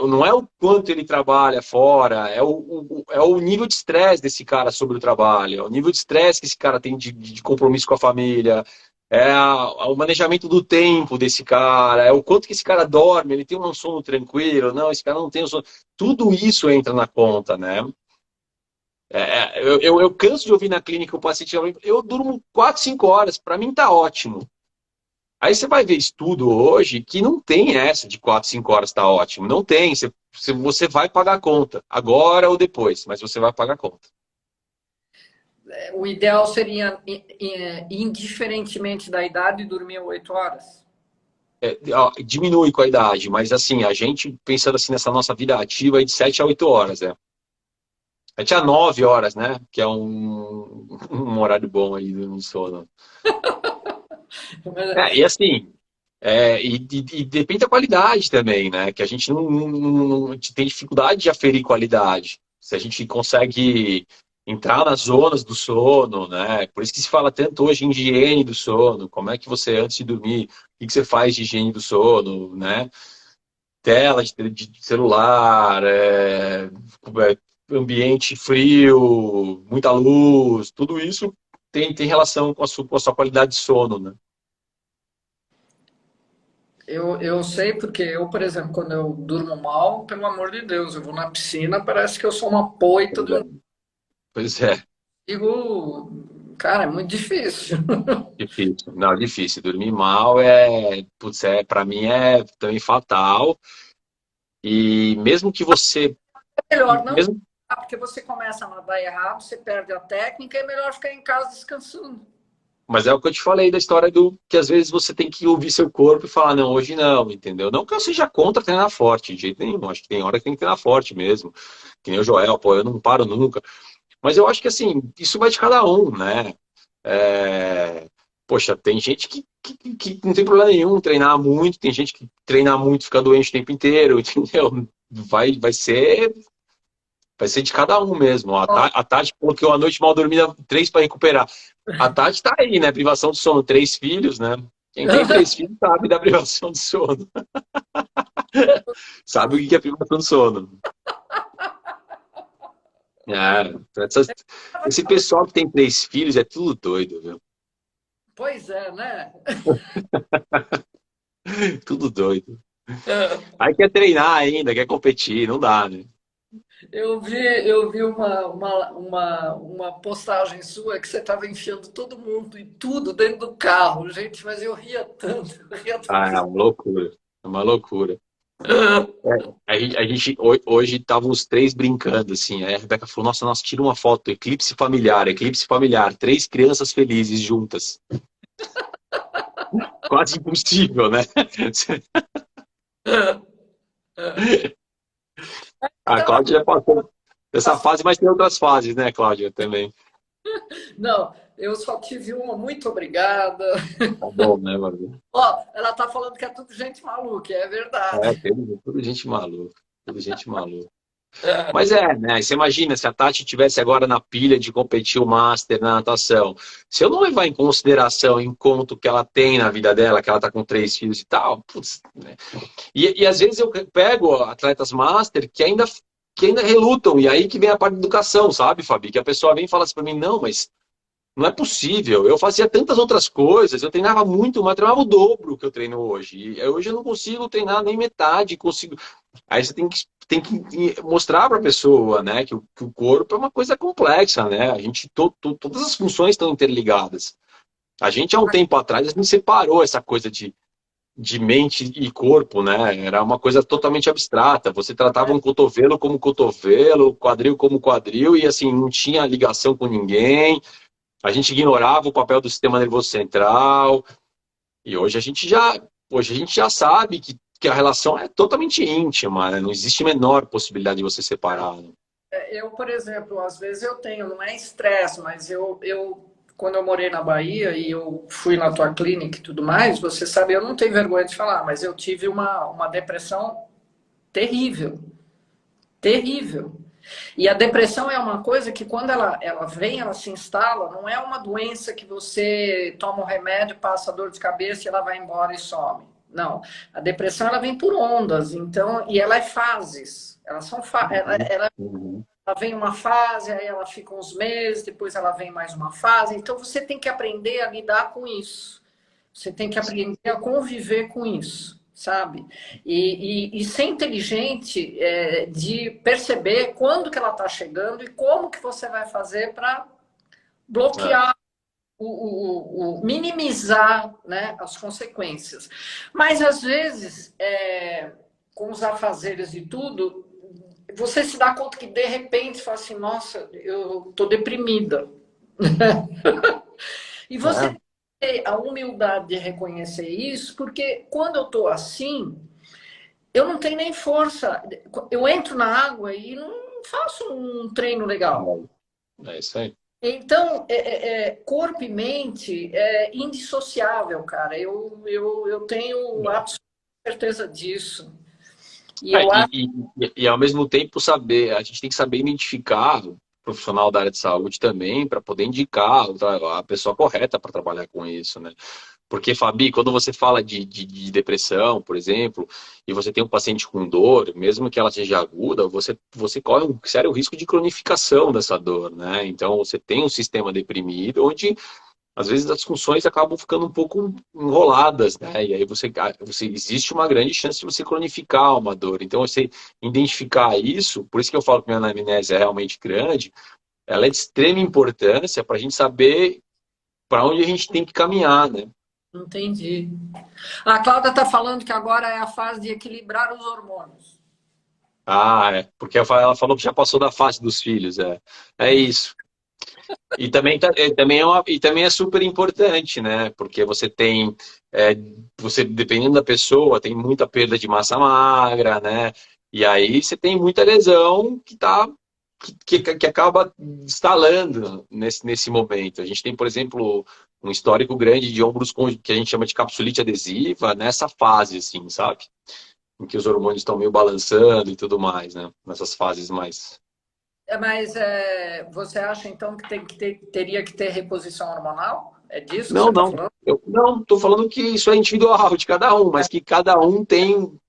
Speaker 2: Não é o quanto ele trabalha fora, é o nível de estresse desse cara sobre o trabalho, é o nível de estresse que esse cara tem de compromisso com a família, o manejamento do tempo desse cara, é o quanto que esse cara dorme, ele tem um sono tranquilo, não, esse cara não tem um sono. Tudo isso entra na conta, né? Eu canso de ouvir na clínica o paciente, eu durmo 4, 5 horas, para mim tá ótimo. Aí você vai ver estudo hoje que não tem essa de 4, 5 horas tá ótimo. Não tem. Você vai pagar a conta, agora ou depois, mas você vai pagar a conta.
Speaker 1: O ideal seria, indiferentemente da idade, dormir 8 horas.
Speaker 2: Ó, diminui com a idade, mas assim, a gente pensando assim nessa nossa vida ativa é de 7 a 8 horas, né? 7 a 9 horas, né? Que é um horário bom aí no sono. E assim, e depende da qualidade também, né? Que a gente não tem dificuldade de aferir qualidade. Se a gente consegue entrar nas zonas do sono, né? Por isso que se fala tanto hoje em higiene do sono. Como é que você, antes de dormir, o que você faz de higiene do sono, né? Tela de celular, ambiente frio, muita luz, tudo isso tem relação com a sua qualidade de sono, né?
Speaker 1: Eu sei porque eu, por exemplo, quando eu durmo mal, pelo amor de Deus, eu vou na piscina, parece que eu sou uma poita
Speaker 2: Pois
Speaker 1: de
Speaker 2: é.
Speaker 1: um
Speaker 2: Pois é.
Speaker 1: digo, cara, é muito difícil.
Speaker 2: Difícil. Não, difícil. Dormir mal putz, para mim é também fatal. E mesmo que você,
Speaker 1: É melhor não,
Speaker 2: mesmo,
Speaker 1: porque você começa a nadar errado, você perde a técnica, é melhor ficar em casa descansando.
Speaker 2: mas é o que eu te falei da história do que às vezes você tem que ouvir seu corpo e falar, não, hoje não, entendeu? Não que eu seja contra treinar forte, de jeito nenhum. Acho que tem hora que tem que treinar forte mesmo. Que nem o Joel, pô, eu não paro nunca. Mas eu acho que assim, isso vai de cada um, né? É, Poxa, tem gente que não tem problema nenhum treinar muito, tem gente que treinar muito fica doente o tempo inteiro, entendeu? Vai ser. Vai ser de cada um mesmo. A Tati falou que uma noite mal dormida, 3 para recuperar. A Tati tá aí, né? Privação de sono, 3 filhos, né? Quem tem 3 filhos sabe da privação de sono. Sabe o que é privação de sono. Esse pessoal que tem 3 filhos é tudo doido, viu?
Speaker 1: Pois é, né?
Speaker 2: Tudo doido. Aí quer treinar ainda, quer competir, não dá, né?
Speaker 1: Eu vi uma postagem sua que você estava enfiando todo mundo e tudo dentro do carro, gente, mas eu ria tanto, eu ria
Speaker 2: Ah,
Speaker 1: tanto.
Speaker 2: é uma loucura. É uma loucura. Hoje estavam os 3 brincando, assim. Aí a Rebeca falou: nossa, tira uma foto, eclipse familiar, 3 crianças felizes juntas. Quase impossível, né? A
Speaker 1: Então,
Speaker 2: Cláudia já passou dessa fase, mas tem outras fases, né, Cláudia, também.
Speaker 1: não, eu só tive uma, muito obrigada.
Speaker 2: Tá bom, né, mano?
Speaker 1: Ó, ela tá falando que é tudo gente maluca, é
Speaker 2: É,
Speaker 1: verdade.
Speaker 2: tudo gente maluca. Tudo gente maluca. Mas né? Você imagina se a Tati tivesse agora na pilha de competir o Master na natação. Se eu não levar em consideração, em conta o que ela tem na vida dela, que ela tá com 3 filhos e tal, putz, né? E às vezes eu pego atletas Master que ainda relutam, e aí que vem a parte de educação, sabe, Fabi? Que a pessoa vem e fala assim pra mim: não, mas não é possível. Eu fazia tantas outras coisas, eu treinava muito, mas eu treinava o dobro que eu treino hoje. E hoje eu não consigo treinar nem metade, consigo. Aí você tem que mostrar para a pessoa, né, que o corpo é uma coisa complexa, né? A gente todas as funções estão interligadas. A gente há um tempo atrás a gente separou essa coisa de mente e corpo, né? Era uma coisa totalmente abstrata. Você tratava um cotovelo como cotovelo, quadril como quadril, e assim, não tinha ligação com ninguém. A gente ignorava o papel do sistema nervoso central. E hoje a gente já sabe que a relação é totalmente íntima, né? Não existe a menor possibilidade de você separar, né?
Speaker 1: Eu, por exemplo, às vezes eu tenho, não é estresse, mas quando eu morei na Bahia e eu fui na tua clínica e tudo mais, você sabe, eu não tenho vergonha de falar, mas eu tive uma depressão terrível, terrível. E a depressão é uma coisa que quando ela vem, ela se instala, não é uma doença que você toma um remédio, passa dor de cabeça e ela vai embora e some. Não, a depressão ela vem por ondas, então, e ela é fases. Elas são
Speaker 2: Uhum, uhum.
Speaker 1: ela vem uma fase, aí ela fica uns meses, depois ela vem mais uma fase. Então você tem que aprender a lidar com isso. Você tem que aprender a conviver com isso, sabe? E ser inteligente de perceber quando que ela está chegando e como que você vai fazer para
Speaker 2: É,
Speaker 1: bloquear, minimizar, né, as consequências. Mas às vezes, com os afazeres e tudo, você se dá conta que de repente fala assim, nossa, eu tô deprimida. E você
Speaker 2: é,
Speaker 1: tem que ter a humildade de reconhecer isso, porque quando eu tô assim, eu não tenho nem força. Eu entro na água e não faço um treino legal.
Speaker 2: é isso aí.
Speaker 1: Então, corpo e mente é indissociável, cara. Eu tenho absoluta certeza disso. E
Speaker 2: É,
Speaker 1: eu acho
Speaker 2: e ao mesmo tempo a gente tem que saber identificar o profissional da área de saúde também para poder indicar a pessoa correta para trabalhar com isso, né? Porque, Fabi, quando você fala de depressão, por exemplo, e você tem um paciente com dor, mesmo que ela seja aguda, você corre um sério risco de cronificação dessa dor, né? Então, você tem um sistema deprimido onde às vezes as funções acabam ficando um pouco enroladas, né? E aí existe uma grande chance de você cronificar uma dor. Então, você identificar isso, por isso que eu falo que minha anamnese é realmente grande, ela é de extrema importância para a gente saber para onde a gente tem que caminhar, né?
Speaker 1: entendi. A Cláudia está falando que agora é a fase de equilibrar os hormônios.
Speaker 2: Ah, porque ela falou que já passou da fase dos filhos, é. É isso. E também é super importante, né? Porque é, dependendo da pessoa, tem muita perda de massa magra, né? E aí você tem muita lesão que acaba instalando nesse momento. A gente tem, por exemplo, um histórico grande de ombros que a gente chama de capsulite adesiva nessa fase, assim, sabe? Em que os hormônios estão meio balançando e tudo mais, né? Nessas fases mais.
Speaker 1: Mas você acha então que, teria que ter reposição hormonal? É disso que você
Speaker 2: Não,
Speaker 1: está
Speaker 2: não.
Speaker 1: falando?
Speaker 2: Eu não estou falando que isso é individual de cada um, mas que cada um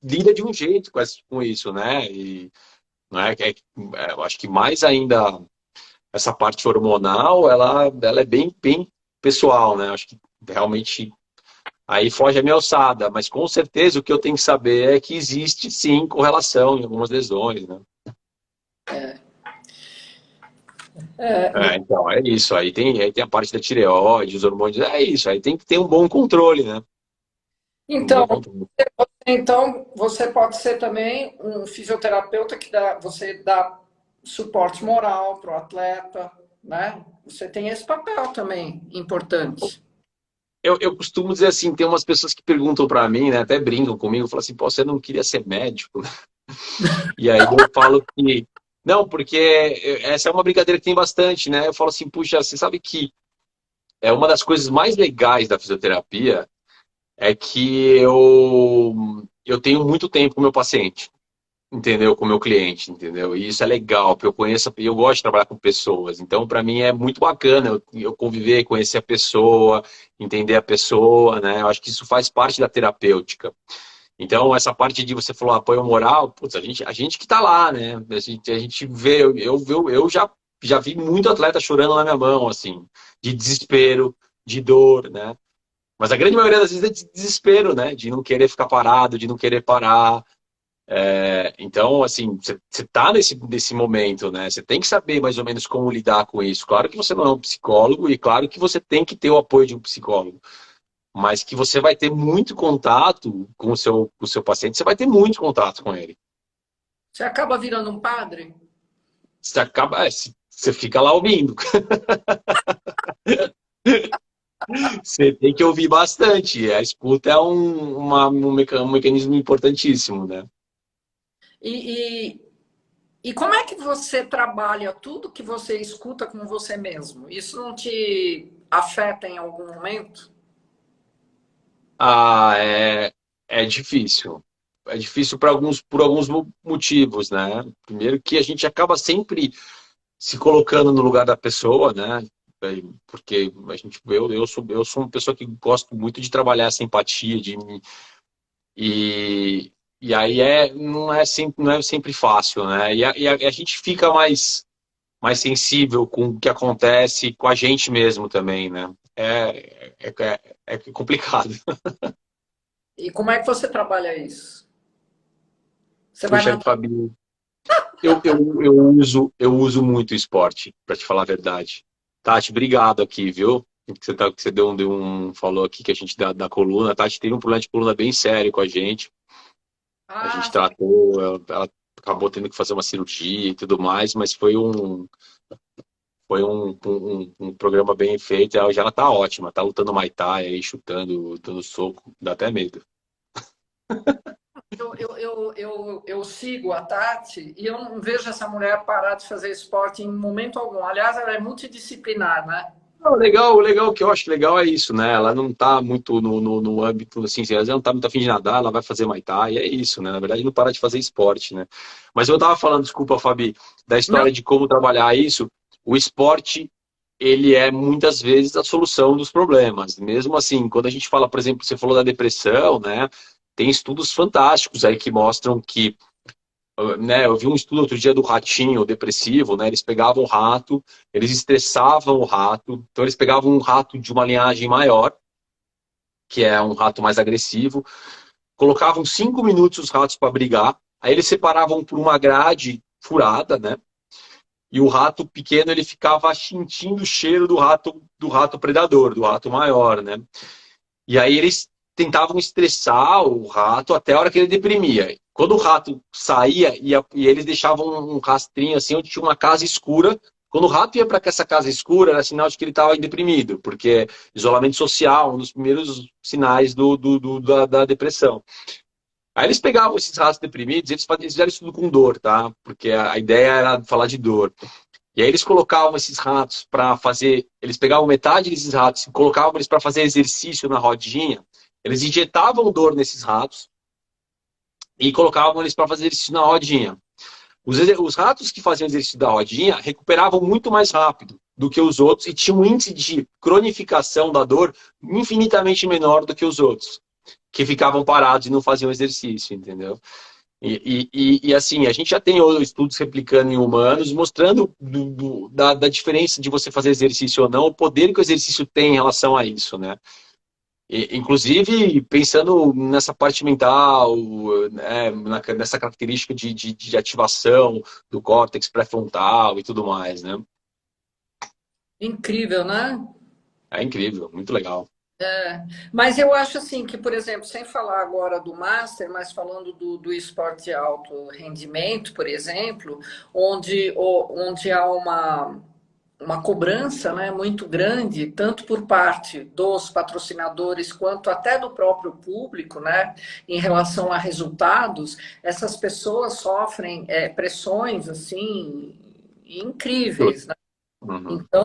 Speaker 2: lida de um jeito com isso, né? E não é, eu acho que mais ainda essa parte hormonal, ela é bem pessoal, né? Acho que realmente aí foge a minha alçada, mas com certeza o que eu tenho que saber é que existe sim correlação em algumas lesões, né? Então, é isso. Aí tem a parte da tireoide, os hormônios, é isso. Aí tem que ter um bom controle, né? Um
Speaker 1: Então,
Speaker 2: bom controle.
Speaker 1: você pode ser também um fisioterapeuta que você dá suporte moral para o atleta, né? Você tem esse papel também importante.
Speaker 2: Eu costumo dizer assim, tem umas pessoas que perguntam para mim, né? Até brincam comigo, falam assim, pô, você não queria ser médico? E aí eu falo que, não, porque essa é uma brincadeira que tem bastante, né? Eu falo assim, puxa, você sabe que é uma das coisas mais legais da fisioterapia é que eu tenho muito tempo com o meu paciente, entendeu? Com o meu cliente, entendeu? E isso é legal, porque eu gosto de trabalhar com pessoas. Então, para mim é muito bacana eu conviver, conhecer a pessoa, entender a pessoa, né? Eu acho que isso faz parte da terapêutica. Então, essa parte de você falou apoio moral, putz, a gente que tá lá, né? A gente vê, eu já vi muito atleta chorando na minha mão, assim, de desespero, de dor, né? Mas a grande maioria das vezes é de desespero, né? De não querer ficar parado, de não querer parar. Então, assim, você tá nesse momento, né? Você tem que saber mais ou menos como lidar com isso. Claro que você não é um psicólogo e claro que você tem que ter o apoio de um psicólogo. Mas que você vai ter muito contato com o seu paciente, você vai ter muito contato com ele.
Speaker 1: Você acaba virando um padre?
Speaker 2: Você fica lá ouvindo. Você tem que ouvir bastante. A escuta é um mecanismo importantíssimo, né?
Speaker 1: E, e, e como é que você trabalha tudo que você escuta com você mesmo? Isso não te afeta em algum momento?
Speaker 2: Ah, é difícil. É difícil por alguns motivos, né? Primeiro que a gente acaba sempre se colocando no lugar da pessoa, né? Porque eu sou uma pessoa que gosto muito de trabalhar essa empatia, e, e aí não é sempre fácil, né? E a gente fica mais sensível com o que acontece com a gente mesmo também, né? É complicado.
Speaker 1: E como é que você trabalha isso? Você vai
Speaker 2: Puxa,
Speaker 1: na...
Speaker 2: Fabi, eu uso muito esporte, para te falar a verdade. Tati, obrigado aqui, viu? Que você falou aqui que a gente da coluna. A Tati teve um problema de coluna bem sério com a gente. A
Speaker 1: Ah,
Speaker 2: gente tratou, ela acabou tendo que fazer uma cirurgia e tudo mais, mas foi um programa bem feito. Ela tá ótima, tá lutando Muay Thai aí, chutando, dando soco, dá até medo.
Speaker 1: eu sigo a Tati e eu não vejo essa mulher parar de fazer esporte em momento algum. Aliás, ela é multidisciplinar, né?
Speaker 2: Não, o legal que eu acho legal é isso, né? Ela não tá muito no âmbito, assim, ela não tá muito afim de nadar, ela vai fazer Muay Thai, é isso, né? Na verdade, não para de fazer esporte, né? Mas eu tava falando, desculpa, Fabi, da
Speaker 1: Não,
Speaker 2: história de como trabalhar isso. O esporte, ele é muitas vezes a solução dos problemas. Mesmo assim, quando a gente fala, por exemplo, você falou da depressão, né? Tem estudos fantásticos aí que mostram que, né, eu vi um estudo outro dia do ratinho depressivo, né? Eles pegavam o rato, eles estressavam o rato, então eles pegavam um rato de uma linhagem maior, que é um rato mais agressivo, colocavam 5 minutos os ratos para brigar, aí eles separavam por uma grade furada, né? E o rato pequeno ele ficava sentindo o cheiro do rato predador, do rato maior, né? E aí eles tentavam estressar o rato até a hora que ele deprimia. Quando o rato saía, e eles deixavam um rastrinho assim, onde tinha uma casa escura. Quando o rato ia para essa casa escura, era sinal de que ele estava deprimido, porque isolamento social, um dos primeiros sinais da depressão. Aí eles pegavam esses ratos deprimidos, eles fizeram isso tudo com dor, tá? Porque a ideia era falar de dor. E aí eles colocavam esses ratos para fazer. Eles pegavam metade desses ratos e colocavam eles para fazer exercício na rodinha. Eles injetavam dor nesses ratos e colocavam eles para fazer exercício na rodinha. Os ratos que faziam exercício da rodinha recuperavam muito mais rápido do que os outros e tinham um índice de cronificação da dor infinitamente menor do que os outros, que ficavam parados e não faziam exercício, entendeu? Assim, a gente já tem estudos replicando em humanos, mostrando da diferença de você fazer exercício ou não, o poder que o exercício tem em relação a isso, né? Inclusive, pensando nessa parte mental, né, nessa característica de ativação do córtex pré-frontal e tudo mais, né?
Speaker 1: Incrível, né?
Speaker 2: É incrível, muito legal.
Speaker 1: Mas eu acho assim que, por exemplo, sem falar agora do Master, mas falando do esporte de alto rendimento, por exemplo, onde há uma cobrança, né, muito grande, tanto por parte dos patrocinadores quanto até do próprio público, né, em relação a resultados, essas pessoas sofrem pressões assim incríveis, né?
Speaker 2: Uhum.
Speaker 1: Então,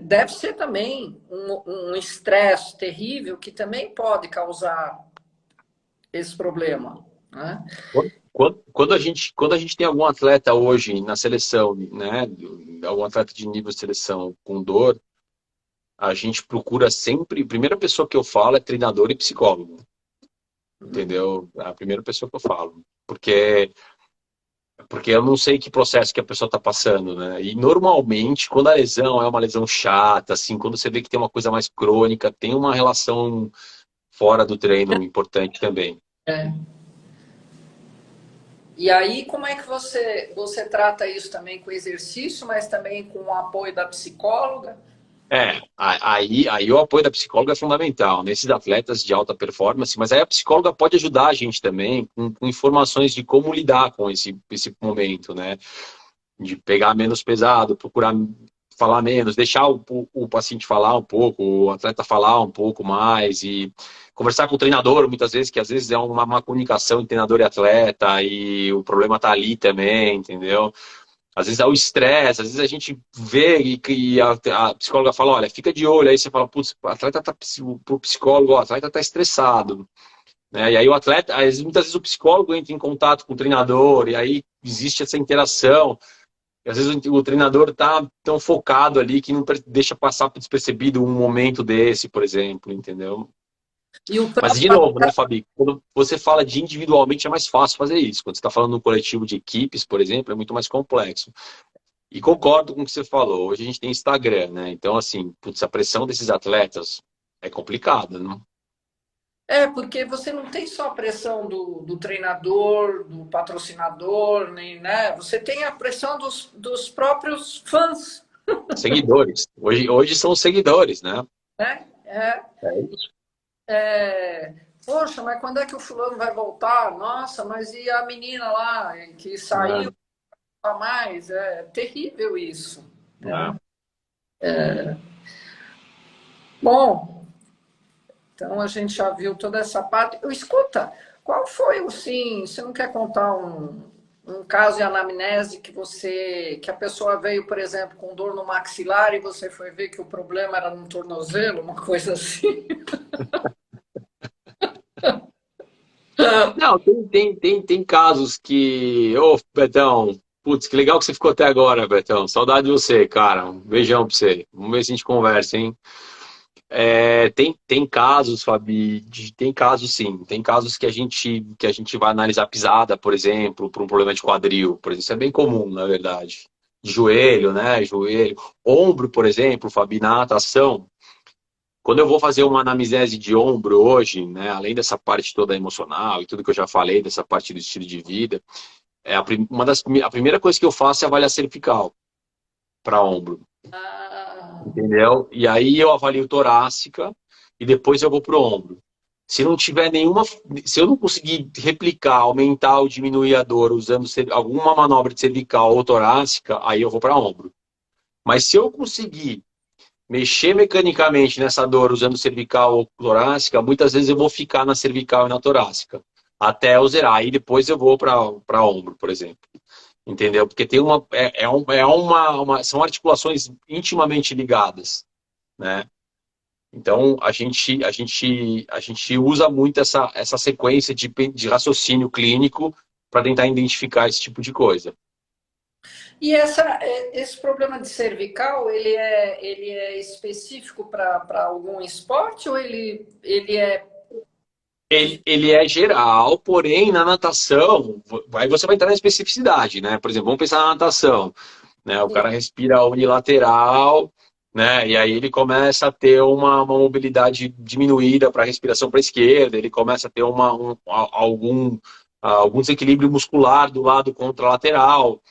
Speaker 1: deve ser também um estresse terrível que também pode causar esse problema, né?
Speaker 2: Quando a gente tem algum atleta hoje na seleção, né, algum atleta de nível de seleção com dor, a gente procura sempre, a primeira pessoa que eu falo é treinador e psicólogo, entendeu? É a primeira pessoa que eu falo, porque eu não sei que processo que a pessoa está passando, né? E normalmente, quando a lesão é uma lesão chata, assim, quando você vê que tem uma coisa mais crônica, tem uma relação fora do treino importante também.
Speaker 1: É. E aí, como é que você trata isso também com exercício, mas também com o apoio da psicóloga?
Speaker 2: Aí o apoio da psicóloga é fundamental nesses atletas de alta performance, mas aí a psicóloga pode ajudar a gente também com informações de como lidar com esse momento, né? De pegar menos pesado, procurar falar menos, deixar o paciente falar um pouco, o atleta falar um pouco mais e conversar com o treinador, muitas vezes, que às vezes é uma comunicação entre treinador e atleta e o problema tá ali também, entendeu? Às vezes é o estresse, às vezes a gente vê e a psicóloga fala, olha, fica de olho, aí você fala, putz, o atleta tá, pro psicólogo, ó, o atleta tá estressado, né? E aí o atleta, muitas vezes o psicólogo entra em contato com o treinador, e aí existe essa interação, e às vezes o treinador tá tão focado ali que não deixa passar despercebido um momento desse, por exemplo, entendeu?
Speaker 1: E o
Speaker 2: Mas, de
Speaker 1: próprio
Speaker 2: novo, né,
Speaker 1: atleta,
Speaker 2: Fabi? Quando você fala de individualmente, é mais fácil fazer isso. Quando você está falando no coletivo de equipes, por exemplo, é muito mais complexo. E concordo com o que você falou. Hoje a gente tem Instagram, né? Então, assim, putz, a pressão desses atletas é complicada, né?
Speaker 1: porque você não tem só a pressão do treinador, do patrocinador, nem, né? Você tem a pressão dos próprios fãs,
Speaker 2: Seguidores. Hoje são os seguidores, né?
Speaker 1: né?
Speaker 2: É isso.
Speaker 1: Poxa, mas quando é que o fulano vai voltar? Nossa, mas e a menina lá que saiu
Speaker 2: É,
Speaker 1: a mais? É terrível isso,
Speaker 2: é.
Speaker 1: né? Bom, então a gente já viu toda essa parte. Escuta, qual foi o sim? Você não quer contar um caso de anamnese que a pessoa veio, por exemplo, com dor no maxilar e você foi ver que o problema era no tornozelo, uma coisa assim?
Speaker 2: Não, tem casos que. Ô, Betão, putz, que legal que você ficou até agora, Betão. Saudade de você, cara. Um beijão pra você. Vamos ver se a gente conversa, hein? Tem casos, Fabi, tem casos sim. Tem casos que a gente vai analisar pisada, por exemplo, por um problema de quadril. Por exemplo, isso é bem comum, na verdade. De joelho, né? Joelho. Ombro, por exemplo, Fabi, na natação. Quando eu vou fazer uma anamnese de ombro hoje, né, além dessa parte toda emocional e tudo que eu já falei, dessa parte do estilo de vida, a primeira coisa que eu faço é avaliar cervical para ombro,
Speaker 1: Ah,
Speaker 2: entendeu? E aí eu avalio torácica e depois eu vou pro ombro. Se não tiver nenhuma, se eu não conseguir replicar, aumentar ou diminuir a dor usando alguma manobra de cervical ou torácica, aí eu vou para ombro. Mas se eu conseguir mexer mecanicamente nessa dor usando cervical ou torácica, muitas vezes eu vou ficar na cervical e na torácica, até eu zerar. Aí depois eu vou para ombro, por exemplo. Entendeu? Porque tem são articulações intimamente ligadas, né? Então a gente usa muito essa sequência de raciocínio clínico para tentar identificar esse tipo de coisa.
Speaker 1: E esse problema de cervical, ele é específico para algum esporte ou ele é...
Speaker 2: Ele é geral, porém na natação, aí você vai entrar na especificidade, né? Por exemplo, vamos pensar na natação, né? O cara respira unilateral, né? E aí ele começa a ter uma mobilidade diminuída para a respiração para a esquerda, ele começa a ter algum desequilíbrio muscular do lado contralateral,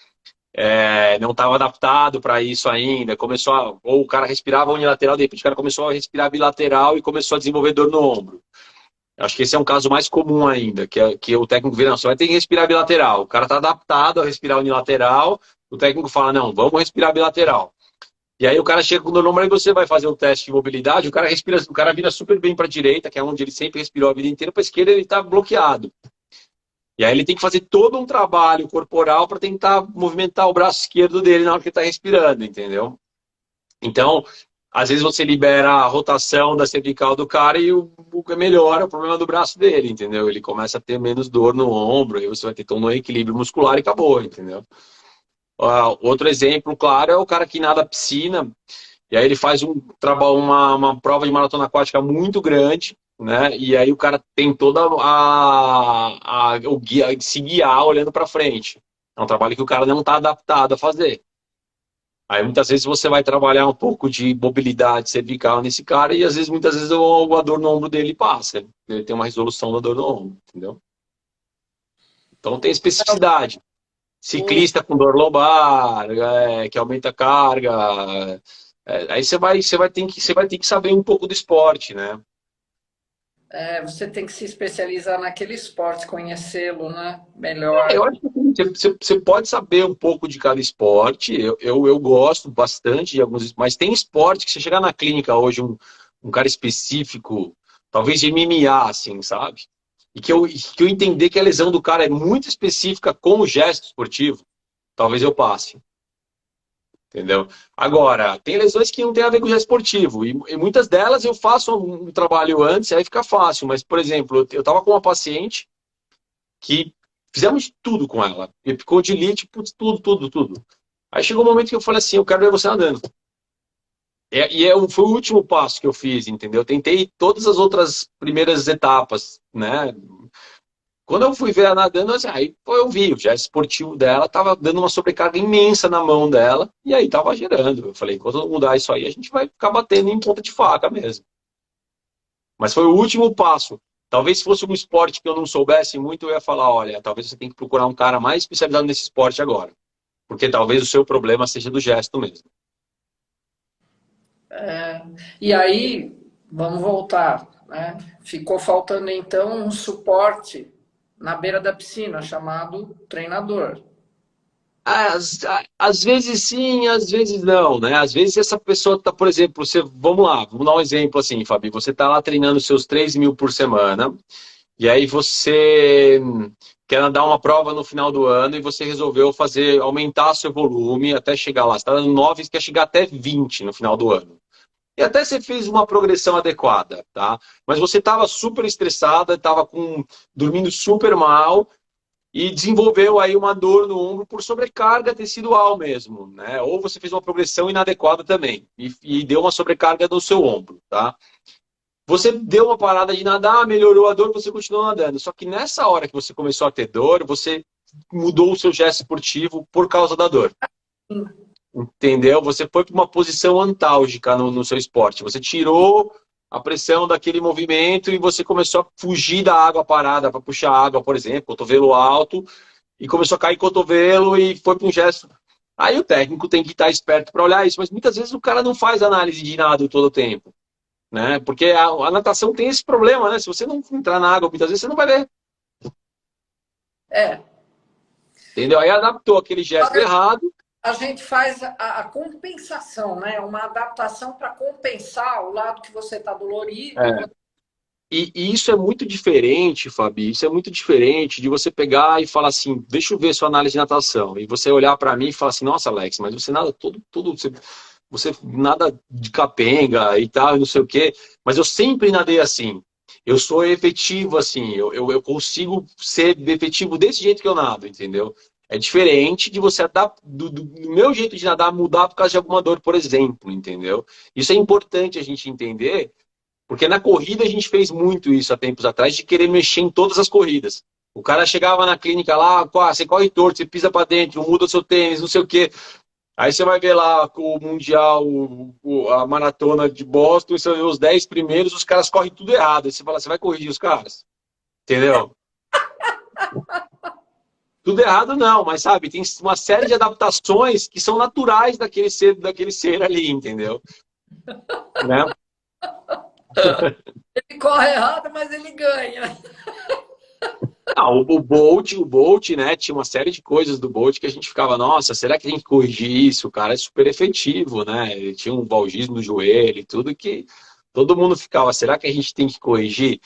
Speaker 2: não estava adaptado para isso ainda, ou o cara respirava unilateral, de repente o cara começou a respirar bilateral e começou a desenvolver dor no ombro. Acho que esse é um caso mais comum ainda, que o técnico vira, não, você vai ter que respirar bilateral. O cara está adaptado a respirar unilateral, o técnico fala, não, vamos respirar bilateral. E aí o cara chega com o normal e você vai fazer um teste de mobilidade, o cara vira super bem para a direita, que é onde ele sempre respirou a vida inteira, para a esquerda ele está bloqueado. E aí ele tem que fazer todo um trabalho corporal para tentar movimentar o braço esquerdo dele na hora que ele está respirando, entendeu? Então, às vezes você libera a rotação da cervical do cara e melhora o problema do braço dele, entendeu? Ele começa a ter menos dor no ombro, aí você vai ter todo um equilíbrio muscular e acabou, entendeu? Outro exemplo, claro, é o cara que nada piscina, e aí ele faz uma prova de maratona aquática muito grande, né? E aí o cara tem toda o guia, se guiar olhando para frente. É um trabalho que o cara não está adaptado a fazer. Aí muitas vezes você vai trabalhar um pouco de mobilidade cervical nesse cara e às vezes, muitas vezes a dor no ombro dele passa. Ele tem uma resolução da dor no ombro, entendeu? Então tem especificidade. Ciclista com dor lombar, que aumenta a carga. Aí você vai ter que saber um pouco do esporte, né?
Speaker 1: Você tem que se especializar naquele esporte, conhecê-lo, né? Melhor.
Speaker 2: Eu acho que você pode saber um pouco de cada esporte. Eu gosto bastante de alguns, mas tem esporte que você chegar na clínica hoje, um cara específico, talvez de MMA, assim, sabe? E que eu entender que a lesão do cara é muito específica com o gesto esportivo, talvez eu passe. Entendeu? Agora, tem lesões que não tem a ver com o gesto esportivo, e muitas delas eu faço um trabalho antes, aí fica fácil. Mas, por exemplo, eu estava com uma paciente que fizemos tudo com ela. Epicondilite, putz, tudo. Aí chegou um momento que eu falei assim, eu quero ver você andando. Foi o último passo que eu fiz, entendeu? Eu tentei todas as outras primeiras etapas, né? Quando eu fui ver ela nadando, assim, aí eu vi, o gesto esportivo dela tava dando uma sobrecarga imensa na mão dela, e aí tava gerando. Eu falei, quando mudar isso aí, a gente vai ficar batendo em ponta de faca mesmo. Mas foi o último passo. Talvez se fosse um esporte que eu não soubesse muito, eu ia falar, olha, talvez você tenha que procurar um cara mais especializado nesse esporte agora. Porque talvez o seu problema seja do gesto mesmo.
Speaker 1: E aí, vamos voltar, né? Ficou faltando então um suporte na beira da piscina, chamado treinador.
Speaker 2: Às vezes sim, às vezes não, né? Às vezes essa pessoa tá, por exemplo, vamos dar um exemplo assim, Fabi, você tá lá treinando seus 3.000 por semana, e aí você quer dar uma prova no final do ano e você resolveu aumentar seu volume até chegar lá. Você está dando 9, você quer chegar até 20 no final do ano. E até você fez uma progressão adequada, tá? Mas você estava super estressada, estava dormindo super mal e desenvolveu aí uma dor no ombro por sobrecarga tecidual mesmo, né? Ou você fez uma progressão inadequada também e deu uma sobrecarga no seu ombro, tá? Você deu uma parada de nadar, melhorou a dor, você continuou nadando. Só que nessa hora que você começou a ter dor, você mudou o seu gesto esportivo por causa da dor. Entendeu? Você foi para uma posição antálgica no seu esporte. Você tirou a pressão daquele movimento e você começou a fugir da água parada para puxar água, por exemplo, cotovelo alto, e começou a cair cotovelo e foi para um gesto. Aí o técnico tem que estar esperto para olhar isso, mas muitas vezes o cara não faz análise de nado todo o tempo, né? Porque a natação tem esse problema, né? Se você não entrar na água muitas vezes, você não vai ver.
Speaker 1: É.
Speaker 2: Entendeu? Aí adaptou aquele gesto errado.
Speaker 1: A gente faz a compensação, né? Uma adaptação para compensar o lado que você está dolorido.
Speaker 2: E isso é muito diferente, Fabi, isso é muito diferente de você pegar e falar assim, deixa eu ver sua análise de natação. E você olhar para mim e falar assim, nossa, Alex, mas você nada você nada de capenga e tal, não sei o quê. Mas eu sempre nadei assim. Eu sou efetivo assim, eu consigo ser efetivo desse jeito que eu nado, entendeu? É diferente de você adaptar, do meu jeito de nadar mudar por causa de alguma dor, por exemplo, entendeu? Isso é importante a gente entender, porque na corrida a gente fez muito isso há tempos atrás, de querer mexer em todas as corridas. O cara chegava na clínica lá, você corre torto, você pisa para dentro, muda o seu tênis, não sei o quê. Aí você vai ver lá o Mundial, a maratona de Boston, você vai ver os 10 primeiros, os caras correm tudo errado. Aí você fala, você vai corrigir os caras? Entendeu? Tudo errado não, mas sabe, tem uma série de adaptações que são naturais daquele ser ali, entendeu? Né?
Speaker 1: Ele corre errado, mas ele ganha.
Speaker 2: Ah, o Bolt, né, tinha uma série de coisas do Bolt que a gente ficava, nossa, será que tem que corrigir isso? O cara é super efetivo, né? Ele tinha um valgismo no joelho e tudo que todo mundo ficava, será que a gente tem que corrigir?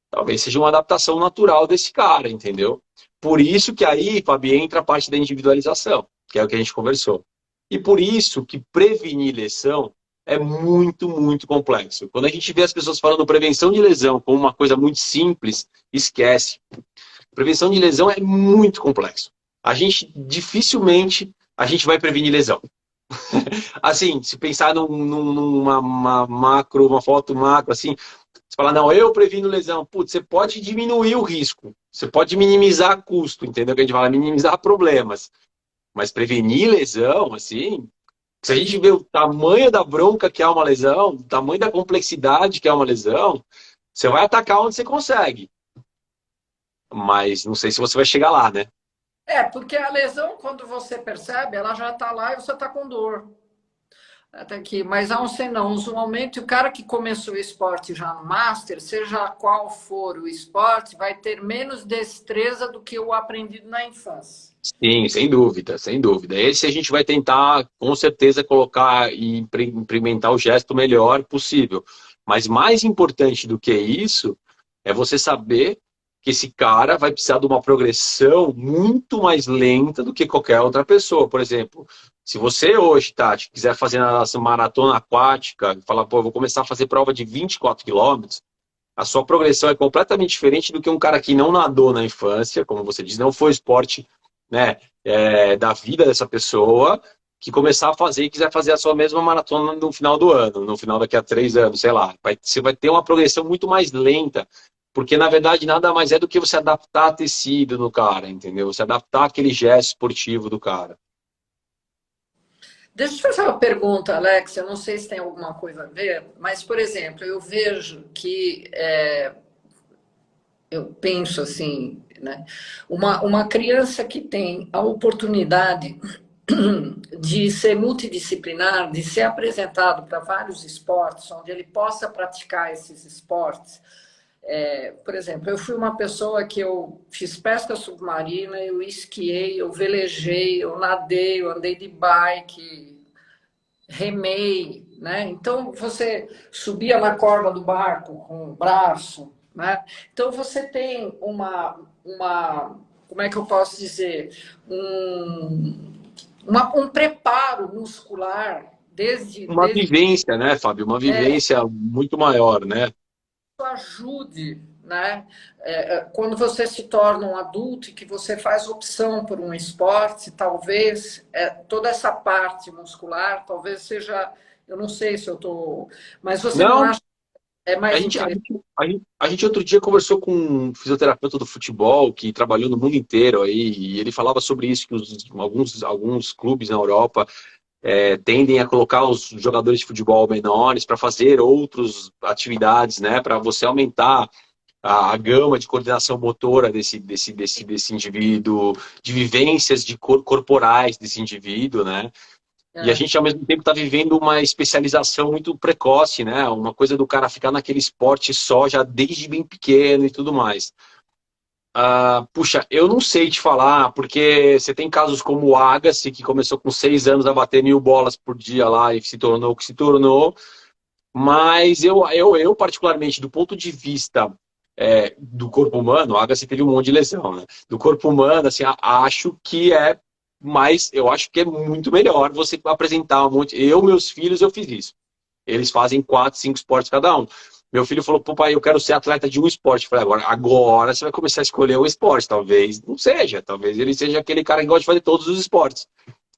Speaker 2: Talvez seja uma adaptação natural desse cara, entendeu? Por isso que aí, Fabi, entra a parte da individualização, que é o que a gente conversou. E por isso que prevenir lesão é muito, muito complexo. Quando a gente vê as pessoas falando prevenção de lesão como uma coisa muito simples, esquece. Prevenção de lesão é muito complexo. A gente dificilmente a gente vai prevenir lesão. Assim, se pensar numa macro, uma foto macro, assim, você fala, não, eu previno lesão. Putz, você pode diminuir o risco, você pode minimizar custo, entendeu? Que a gente fala, minimizar problemas. Mas prevenir lesão, assim, se a gente vê o tamanho da bronca que é uma lesão, o tamanho da complexidade que é uma lesão, você vai atacar onde você consegue. Mas não sei se você vai chegar lá, né?
Speaker 1: Porque a lesão, quando você percebe, ela já está lá e você está com dor. Até aqui, mas há um senão, usualmente o cara que começou o esporte já no Master, seja qual for o esporte, vai ter menos destreza do que o aprendido na infância.
Speaker 2: Sim, sem dúvida, sem dúvida. Esse a gente vai tentar, com certeza, colocar e implementar o gesto melhor possível. Mas mais importante do que isso é você saber que esse cara vai precisar de uma progressão muito mais lenta do que qualquer outra pessoa. Por exemplo, se você hoje, Tati, quiser fazer a maratona aquática, falar, pô, eu vou começar a fazer prova de 24 quilômetros, a sua progressão é completamente diferente do que um cara que não nadou na infância, como você diz, não foi esporte, né, da vida dessa pessoa, que começar a fazer e quiser fazer a sua mesma maratona no final do ano, no final daqui a 3 anos, sei lá. Você vai ter uma progressão muito mais lenta, porque na verdade nada mais é do que você adaptar tecido no cara, entendeu? Você adaptar aquele gesto esportivo do cara.
Speaker 1: Deixa eu te fazer uma pergunta, Alex. Eu não sei se tem alguma coisa a ver, mas, por exemplo, eu vejo que eu penso assim, né? Uma criança que tem a oportunidade de ser multidisciplinar, de ser apresentado para vários esportes, onde ele possa praticar esses esportes. Por exemplo, eu fui uma pessoa que eu fiz pesca submarina, eu esquiei, eu velejei, eu nadei, eu andei de bike, remei, né? Então você subia na corda do barco com o braço, né? Então você tem como é que eu posso dizer, um preparo muscular
Speaker 2: Uma
Speaker 1: desde
Speaker 2: vivência, né, Fábio? Uma vivência muito maior, né?
Speaker 1: ajude, né? Quando você se torna um adulto e que você faz opção por um esporte, talvez toda essa parte muscular, talvez seja, eu não sei se eu tô, mas você não
Speaker 2: Não,
Speaker 1: acha que é
Speaker 2: A
Speaker 1: mais
Speaker 2: gente, a
Speaker 1: interessante?
Speaker 2: gente, a gente, a gente outro dia conversou com um fisioterapeuta do futebol que trabalhou no mundo inteiro aí, e ele falava sobre isso, que alguns clubes na Europa tendem a colocar os jogadores de futebol menores para fazer outras atividades, né, para você aumentar a gama de coordenação motora desse indivíduo, de vivências corporais desse indivíduo, né? E a gente, ao mesmo tempo, está vivendo uma especialização muito precoce, né? Uma coisa do cara ficar naquele esporte só, já desde bem pequeno e tudo mais. Puxa, eu não sei te falar, porque você tem casos como o Agassi, que começou com 6 anos a bater 1.000 bolas por dia lá e se tornou o que se tornou. Mas eu particularmente, do ponto de vista do corpo humano, o Agassi teve um monte de lesão, né? Do corpo humano, assim, acho que eu acho que é muito melhor você apresentar um monte. Meus filhos, eu fiz isso. Eles fazem 4, 5 esportes cada um. Meu filho falou, pô, pai, eu quero ser atleta de um esporte. Eu falei, agora você vai começar a escolher um esporte. Talvez não seja, talvez ele seja aquele cara que gosta de fazer todos os esportes.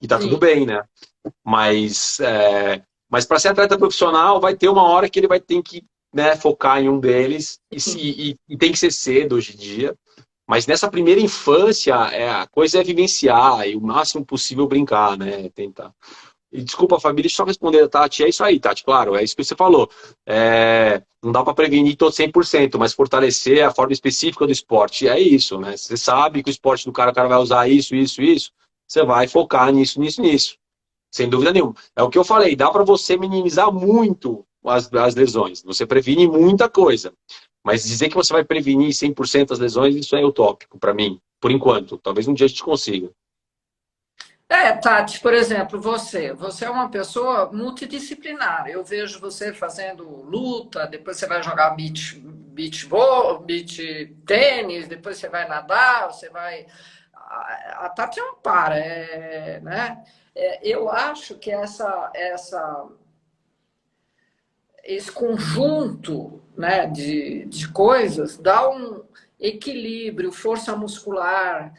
Speaker 2: E tá tudo
Speaker 1: Sim.
Speaker 2: bem, né? Mas, mas para ser atleta profissional, vai ter uma hora que ele vai ter que, né, focar em um deles e tem que ser cedo hoje em dia. Mas nessa primeira infância, a coisa é vivenciar e o máximo possível brincar, né? Tentar. E desculpa, família, deixa eu só responder a Tati. É isso aí, Tati, claro, é isso que você falou. Não dá para prevenir todo 100%, mas fortalecer a forma específica do esporte. É isso, né? Você sabe que o esporte do cara, o cara vai usar isso, isso, isso. Você vai focar nisso, nisso, nisso. Sem dúvida nenhuma. É o que eu falei, dá para você minimizar muito as lesões. Você previne muita coisa. Mas dizer que você vai prevenir 100% as lesões, isso é utópico para mim, por enquanto. Talvez um dia a gente consiga.
Speaker 1: Tati, por exemplo, você é uma pessoa multidisciplinar. Eu vejo você fazendo luta, depois você vai jogar beach tênis, depois você vai nadar, você vai. A Tati não para, né? Eu acho que esse conjunto, né, de coisas dá um equilíbrio, força muscular,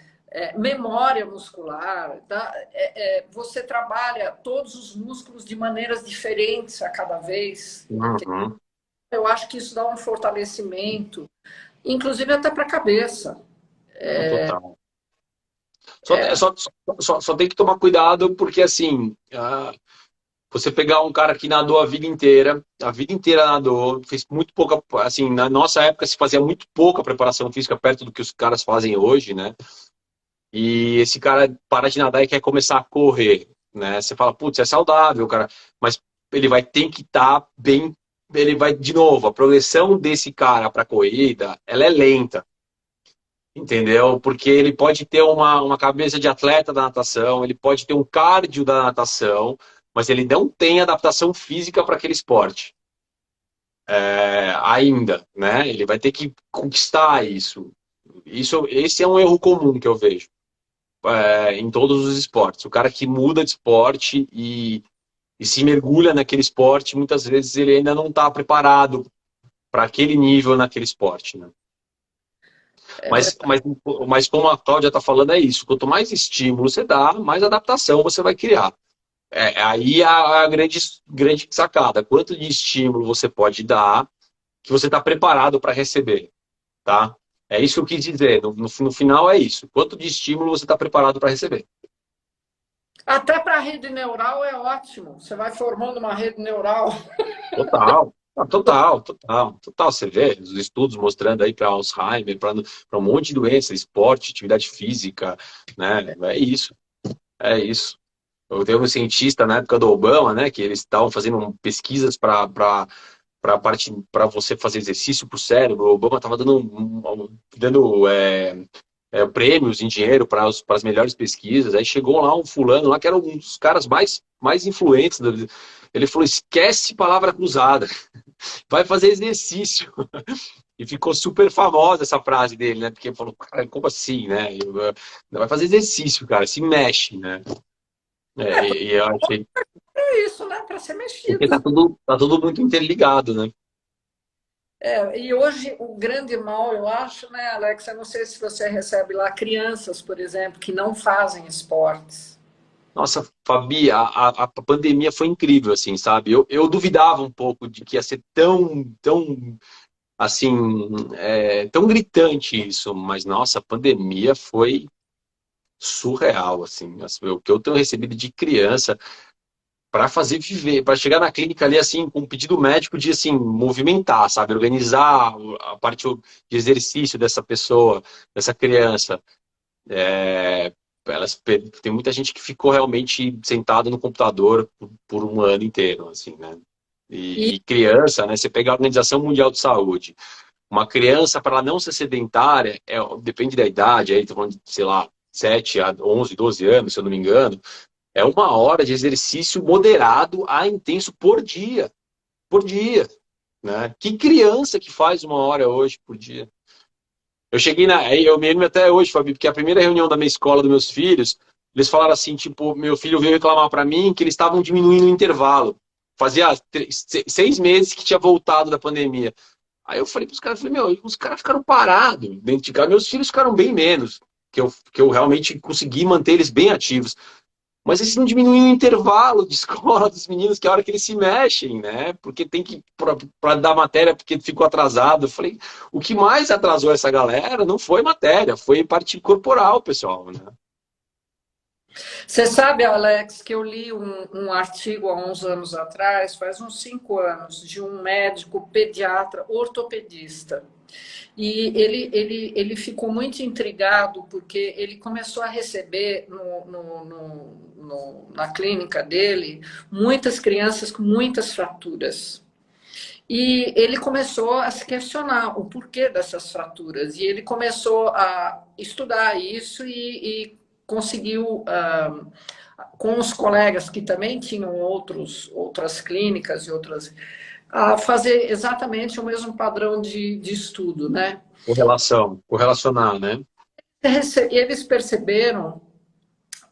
Speaker 1: memória muscular. Você trabalha todos os músculos de maneiras diferentes a cada vez.
Speaker 2: Uhum.
Speaker 1: Eu acho que isso dá um fortalecimento, inclusive até para a cabeça.
Speaker 2: Total. Só tem que tomar cuidado, porque assim, você pegar um cara que nadou a vida inteira nadou, fez muito pouca, assim, na nossa época se fazia muito pouca preparação física perto do que os caras fazem hoje, né? E esse cara para de nadar e quer começar a correr, né? Você fala, putz, é saudável, cara, mas ele vai ter que estar bem, ele vai, de novo, a progressão desse cara para corrida, ela é lenta. Entendeu? Porque ele pode ter uma cabeça de atleta da natação, ele pode ter um cardio da natação, mas ele não tem adaptação física para aquele esporte. Ainda, né? Ele vai ter que conquistar isso. Esse é um erro comum que eu vejo em todos os esportes. O cara que muda de esporte e se mergulha naquele esporte, muitas vezes ele ainda não está preparado para aquele nível naquele esporte, né?
Speaker 1: É,
Speaker 2: Mas como a Cláudia está falando, é isso. Quanto mais estímulo você dá, mais adaptação você vai criar. Aí a grande sacada. Quanto de estímulo você pode dar que você está preparado para receber, tá? É isso que eu quis dizer. No final é isso. Quanto de estímulo você está preparado para receber.
Speaker 1: até para a rede neural é ótimo. Você vai formando uma rede neural.
Speaker 2: Total. Total. Você vê os estudos mostrando aí para Alzheimer, para um monte de doença, esporte, atividade física, né? É isso. É isso. Eu tenho um cientista na época do Obama, né, que eles estavam fazendo pesquisas para você fazer exercício para o cérebro. O Obama estava dando prêmios em dinheiro para as melhores pesquisas. Aí chegou lá um fulano lá que era um dos caras mais influentes. Ele falou: esquece palavra cruzada, vai fazer exercício. E ficou super famosa essa frase dele, né? Porque falou: cara, como assim, né? Vai fazer exercício, cara, se mexe, né? E eu achei
Speaker 1: É isso, né? Para ser
Speaker 2: porque
Speaker 1: mexido.
Speaker 2: tá tudo muito interligado, né?
Speaker 1: E hoje o grande mal, eu acho, né, Alex? Eu não sei se você recebe lá crianças, por exemplo, que não fazem esportes.
Speaker 2: Nossa, Fabi, a pandemia foi incrível, assim, sabe? Eu duvidava um pouco de que ia ser tão, assim, tão gritante isso, mas, nossa, a pandemia foi surreal, assim. O que eu tenho recebido de criança para fazer viver, para chegar na clínica ali, assim, com um pedido médico de, assim, movimentar, sabe? Organizar a parte de exercício dessa pessoa, dessa criança. É, tem muita gente que ficou realmente sentado no computador por um ano inteiro, assim, né?
Speaker 1: E
Speaker 2: E criança, né? Você pega a Organização Mundial de Saúde, uma criança, para ela não ser sedentária, depende da idade, aí tô falando de, sei lá, 7 a 11, 12 anos, se eu não me engano, é 1 hora de exercício moderado a intenso por dia, né? Que criança que faz 1 hora hoje por dia? Eu cheguei aí eu me lembro até hoje, Fabi, porque a primeira reunião da minha escola dos meus filhos, eles falaram assim, tipo, meu filho veio reclamar para mim que eles estavam diminuindo o intervalo. fazia 6 meses que tinha voltado da pandemia. Aí eu falei pros caras, falei, meu, os caras ficaram parados dentro de casa, meus filhos ficaram bem menos, que eu realmente consegui manter eles bem ativos. Mas eles não diminuem o intervalo de escola dos meninos, que é a hora que eles se mexem, né? Porque tem que, para dar matéria, porque ficou atrasado. Eu falei, o que mais atrasou essa galera não foi matéria, foi parte corporal, pessoal, né?
Speaker 1: Você sabe, Alex, que eu li um artigo há uns anos atrás, faz uns 5 anos, de um médico pediatra ortopedista. E ele ficou muito intrigado porque ele começou a receber na clínica dele muitas crianças com muitas fraturas. E ele começou a se questionar o porquê dessas fraturas. E ele começou a estudar isso e conseguiu, com os colegas que também tinham outras clínicas e outras, a fazer exatamente o mesmo padrão de estudo, né?
Speaker 2: Correlacionar, né?
Speaker 1: Eles perceberam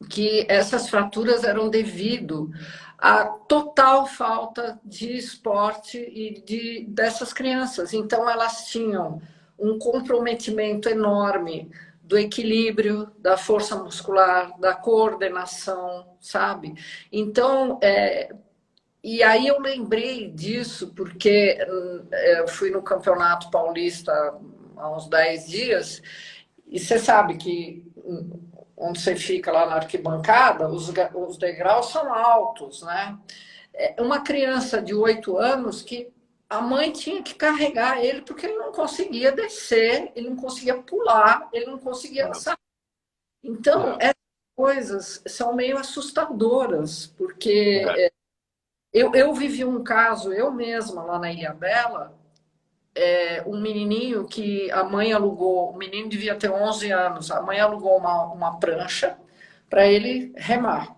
Speaker 1: que essas fraturas eram devido à total falta de esporte dessas crianças. Então, elas tinham um comprometimento enorme do equilíbrio, da força muscular, da coordenação, sabe? Então, e aí eu lembrei disso porque eu fui no Campeonato Paulista há uns 10 dias e você sabe que onde você fica lá na arquibancada, os degraus são altos, né? Uma criança de 8 anos que a mãe tinha que carregar ele porque ele não conseguia descer, ele não conseguia pular, ele não conseguia sair. Então, essas coisas são meio assustadoras, porque eu vivi um caso, eu mesma, lá na Ilhabela, um menininho que a mãe alugou, o menino devia ter 11 anos, a mãe alugou uma prancha para ele remar,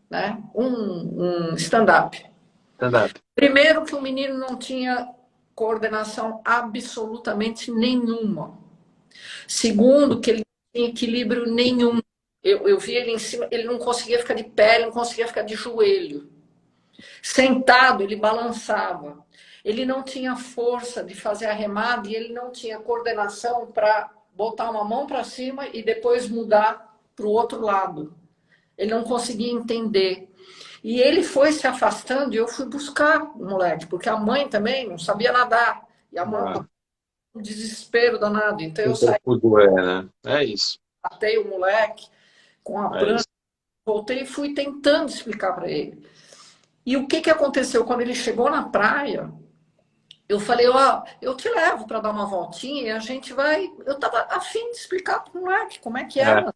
Speaker 1: né? Um stand-up. Primeiro que o menino não tinha coordenação absolutamente nenhuma. Segundo, que ele não tinha equilíbrio nenhum. Eu vi ele em cima, ele não conseguia ficar de pé, ele não conseguia ficar de joelho. Sentado, ele balançava. Ele não tinha força de fazer a remada e ele não tinha coordenação para botar uma mão para cima e depois mudar para o outro lado. Ele não conseguia entender. E ele foi se afastando e eu fui buscar o moleque, porque a mãe também não sabia nadar. E a mãe, um desespero danado. Então eu saí,
Speaker 2: né? É isso.
Speaker 1: matei o moleque com a prancha, voltei e fui tentando explicar para ele. E o que aconteceu quando ele chegou na praia? Eu falei, eu te levo para dar uma voltinha e a gente vai... Eu estava a fim de explicar para o moleque como é que era.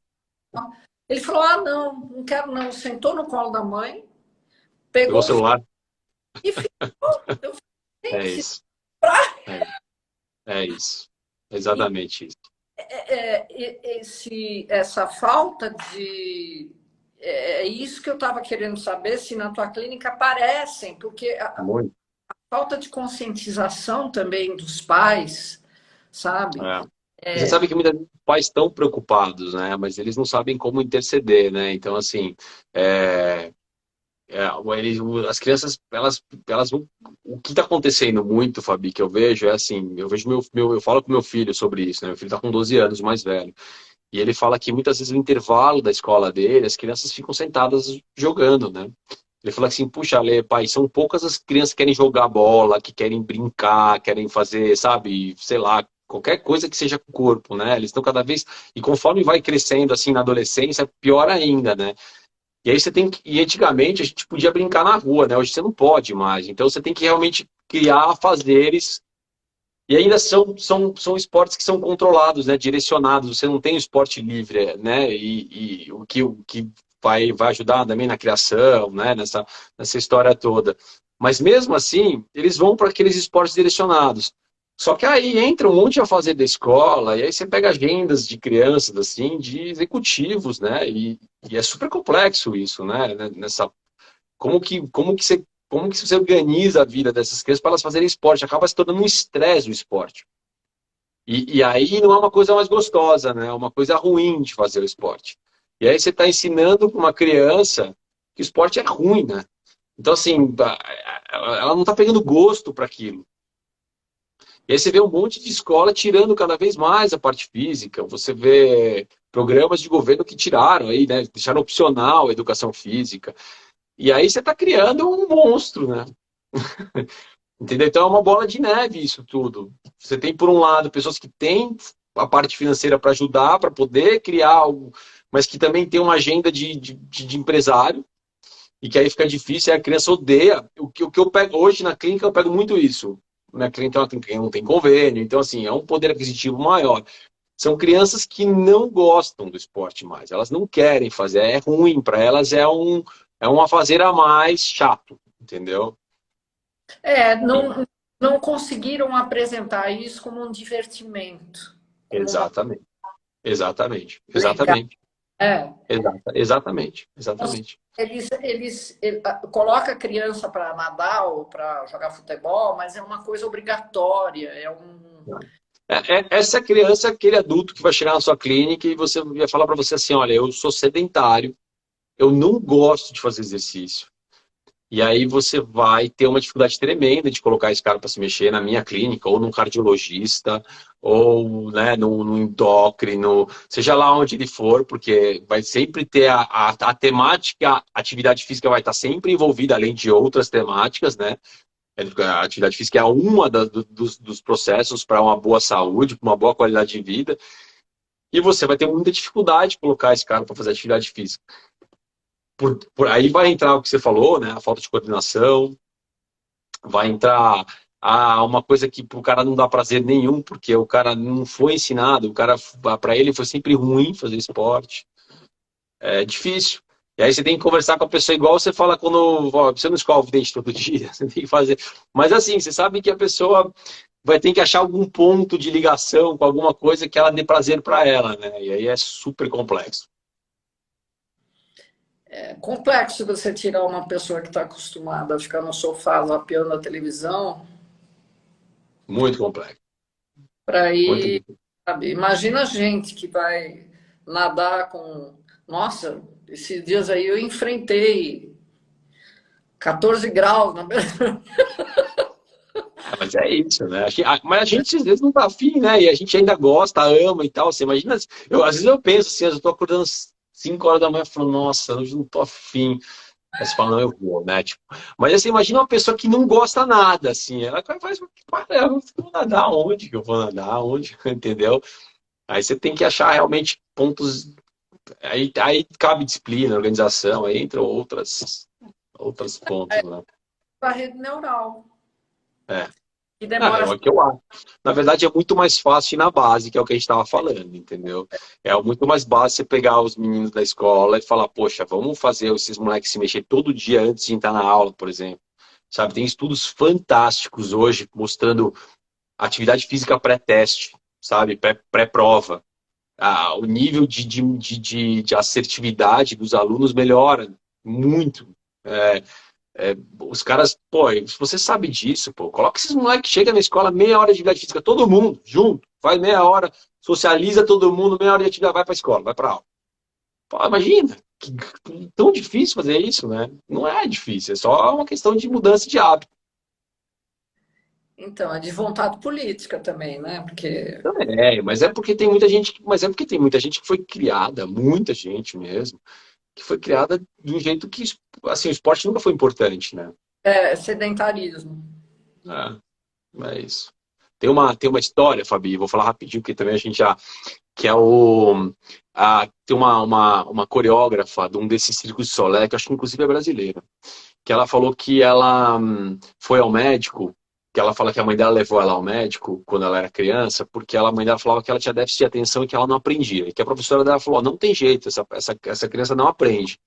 Speaker 1: Ele falou, não quero não. Sentou no colo da mãe, pegou
Speaker 2: o celular
Speaker 1: e ficou. Eu falei,
Speaker 2: é isso. É isso. Exatamente isso.
Speaker 1: Essa falta de... É isso que eu estava querendo saber, se na tua clínica aparecem, porque...
Speaker 2: Muito.
Speaker 1: Falta de conscientização também dos pais, sabe?
Speaker 2: Você sabe que muitos pais estão preocupados, né? Mas eles não sabem como interceder, né? Então, assim, as crianças, elas vão... O que está acontecendo muito, Fabi, que eu vejo é assim, eu vejo eu falo com meu filho sobre isso, né? Meu filho está com 12 anos, mais velho. E ele fala que muitas vezes no intervalo da escola dele, as crianças ficam sentadas jogando, né? Ele falou assim, puxa, Ale, pai, são poucas as crianças que querem jogar bola, que querem brincar, querem fazer, sabe, sei lá, qualquer coisa que seja com o corpo, né? Eles estão cada vez... E conforme vai crescendo, assim, na adolescência, pior ainda, né? E aí você tem que... E antigamente a gente podia brincar na rua, né? Hoje você não pode mais. Então você tem que realmente criar afazeres. E ainda são esportes que são controlados, né? Direcionados. Você não tem esporte livre, né? E o que vai ajudar também na criação, né? Nessa história toda. Mas mesmo assim, eles vão para aqueles esportes direcionados. Só que aí entra um monte a fazer da escola, e aí você pega agendas de crianças, assim, de executivos, né? E é super complexo isso, né? Como que você organiza a vida dessas crianças para elas fazerem esporte? Acaba se tornando um estresse o esporte. E aí não é uma coisa mais gostosa, né? É uma coisa ruim de fazer o esporte. E aí você está ensinando para uma criança que o esporte é ruim, né? Então, assim, ela não está pegando gosto para aquilo. E aí você vê um monte de escola tirando cada vez mais a parte física. Você vê programas de governo que tiraram aí, né? Deixaram opcional a educação física. E aí você está criando um monstro, né? Entendeu? Então é uma bola de neve isso tudo. Você tem, por um lado, pessoas que têm a parte financeira para ajudar, para poder criar algo, mas que também tem uma agenda de empresário, e que aí fica difícil, e a criança odeia. O que eu pego hoje na clínica, eu pego muito isso. Minha clínica é uma clínica que não tem convênio, então assim, é um poder aquisitivo maior. São crianças que não gostam do esporte mais, elas não querem fazer, é ruim para elas, é um afazer a mais chato, entendeu?
Speaker 1: Não conseguiram apresentar isso como um divertimento, como uma
Speaker 2: Exatamente, exatamente,
Speaker 1: legal.
Speaker 2: exatamente,
Speaker 1: É.
Speaker 2: exatamente, exatamente.
Speaker 1: Ele coloca a criança para nadar ou para jogar futebol, mas é uma coisa obrigatória, é um.
Speaker 2: Essa criança é aquele adulto que vai chegar na sua clínica e você vai falar para você assim, olha, eu sou sedentário, eu não gosto de fazer exercício. E aí você vai ter uma dificuldade tremenda de colocar esse cara para se mexer na minha clínica, ou num cardiologista, ou né, no endócrino, seja lá onde ele for, porque vai sempre ter a temática, a atividade física vai estar sempre envolvida, além de outras temáticas, né? A atividade física é uma dos processos para uma boa saúde, para uma boa qualidade de vida, e você vai ter muita dificuldade de colocar esse cara para fazer atividade física. Aí vai entrar o que você falou, né? A falta de coordenação, vai entrar uma coisa que pro cara não dá prazer nenhum, porque o cara não foi ensinado, o cara, para ele foi sempre ruim fazer esporte. É difícil. E aí você tem que conversar com a pessoa igual você fala quando você não escova o dente todo dia, você tem que fazer. Mas assim, você sabe que a pessoa vai ter que achar algum ponto de ligação com alguma coisa que ela dê prazer para ela, né? E aí é super complexo.
Speaker 1: É complexo você tirar uma pessoa que está acostumada a ficar no sofá zapeando a televisão
Speaker 2: Muito complexo.
Speaker 1: para
Speaker 2: Muito.
Speaker 1: ir, sabe? Imagina a gente que vai nadar com. Nossa, esses dias aí eu enfrentei 14 graus na.
Speaker 2: Mas é isso, né? Mas a gente às vezes não tá afim, né? E a gente ainda gosta, ama e tal. Você imagina, às vezes eu penso assim, eu tô acordando às 5 horas da manhã falando, nossa, hoje não tô afim. Aí você fala, não, eu vou, né? Tipo, mas assim, imagina uma pessoa que não gosta nada, assim. Ela faz, eu vou nadar onde que eu vou nadar? Onde? Entendeu? Aí você tem que achar realmente pontos. Aí cabe disciplina, organização, aí entra outros pontos, né?
Speaker 1: A rede neural,
Speaker 2: É.
Speaker 1: que
Speaker 2: Não,
Speaker 1: demora.
Speaker 2: é o que eu acho. Na verdade, é muito mais fácil ir na base, que é o que a gente estava falando, entendeu? É muito mais fácil você pegar os meninos da escola e falar, poxa, vamos fazer esses moleques se mexer todo dia antes de entrar na aula, por exemplo. Sabe, tem estudos fantásticos hoje mostrando atividade física pré-teste, sabe, pré-prova. O nível de assertividade dos alunos melhora muito. É, os caras, pô, se você sabe disso, pô, coloca esses moleques, chega na escola, meia hora de atividade física, todo mundo, junto, faz meia hora, socializa todo mundo, meia hora de atividade, vai pra escola, vai pra aula. Pô, imagina, tão difícil fazer isso, né? Não é difícil, é só uma questão de mudança de hábito.
Speaker 1: Então, é de vontade política também, né? Porque
Speaker 2: Mas é porque tem muita gente, mas é porque tem muita gente que foi criada, muita gente mesmo, que foi criada de um jeito que, assim, o esporte nunca foi importante, né?
Speaker 1: é sedentarismo.
Speaker 2: É isso. Tem uma história, Fabi, vou falar rapidinho, porque também a gente já. Que é o. Tem uma coreógrafa de um desses circos de Solé, que eu acho que inclusive é brasileira, que ela falou que ela foi ao médico, que ela fala que a mãe dela levou ela ao médico quando ela era criança, porque a mãe dela falava que ela tinha déficit de atenção e que ela não aprendia. E que a professora dela falou: não tem jeito, essa criança não aprende.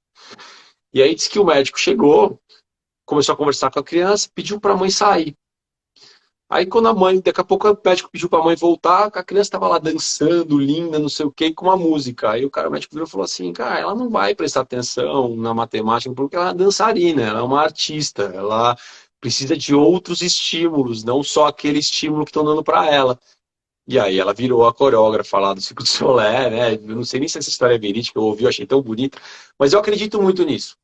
Speaker 2: E aí disse que o médico chegou, começou a conversar com a criança, pediu para a mãe sair. Aí quando daqui a pouco o médico pediu pra mãe voltar, a criança estava lá dançando, linda, não sei o quê, com uma música. Aí o médico virou e falou assim, cara, ela não vai prestar atenção na matemática porque ela é dançarina, ela é uma artista, ela precisa de outros estímulos, não só aquele estímulo que estão dando para ela. E aí ela virou a coreógrafa lá do Circo du Soleil, né? Eu não sei nem se essa história é verídica, eu ouvi, eu achei tão bonita, mas eu acredito muito nisso.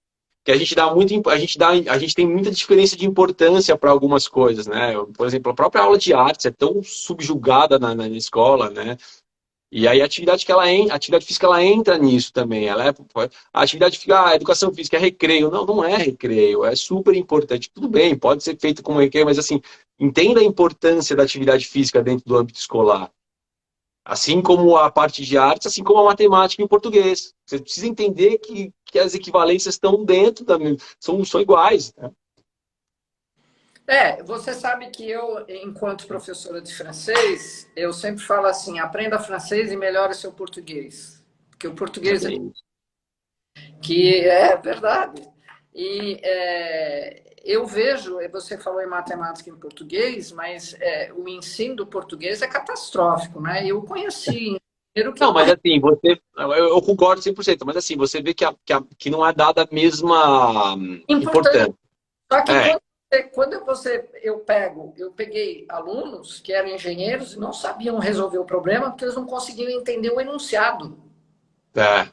Speaker 2: que a gente dá muito, a gente tem muita diferença de importância para algumas coisas, né? Por exemplo, a própria aula de artes é tão subjugada na escola, né? E aí a atividade a atividade física ela entra nisso também. A atividade física, a educação física é recreio. Não, não é recreio, é super importante. Tudo bem, pode ser feito como recreio, mas assim, entenda a importância da atividade física dentro do âmbito escolar. Assim como a parte de artes, assim como a matemática e o português. Você precisa entender que as equivalências estão dentro da são iguais, né?
Speaker 1: Você sabe que eu, enquanto professora de francês, eu sempre falo assim, aprenda francês e melhore seu português. Porque o português é
Speaker 2: Sim.
Speaker 1: que é verdade. E eu vejo, você falou em matemática e em português, mas o ensino do português é catastrófico, né? Eu conheci engenheiro que
Speaker 2: Não,
Speaker 1: não
Speaker 2: mas
Speaker 1: é
Speaker 2: assim, eu concordo 100%, mas assim, você vê que não é dada a mesma
Speaker 1: importante.
Speaker 2: importância.
Speaker 1: Só que
Speaker 2: É,
Speaker 1: eu peguei alunos que eram engenheiros e não sabiam resolver o problema porque eles não conseguiam entender o enunciado.
Speaker 2: é,
Speaker 1: Você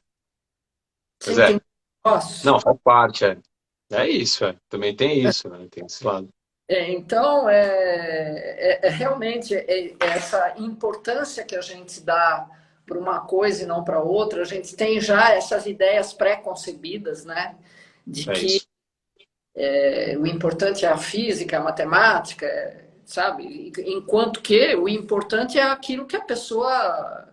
Speaker 2: pois é.
Speaker 1: entende? Nossa.
Speaker 2: Não, faz parte, é. É isso, é. Também tem isso, né? Tem esse lado.
Speaker 1: Então, realmente essa importância que a gente dá para uma coisa e não para outra, a gente tem já essas ideias pré-concebidas, né? De
Speaker 2: É
Speaker 1: que
Speaker 2: isso.
Speaker 1: o importante é a física, a matemática, sabe? Enquanto que o importante é aquilo que a pessoa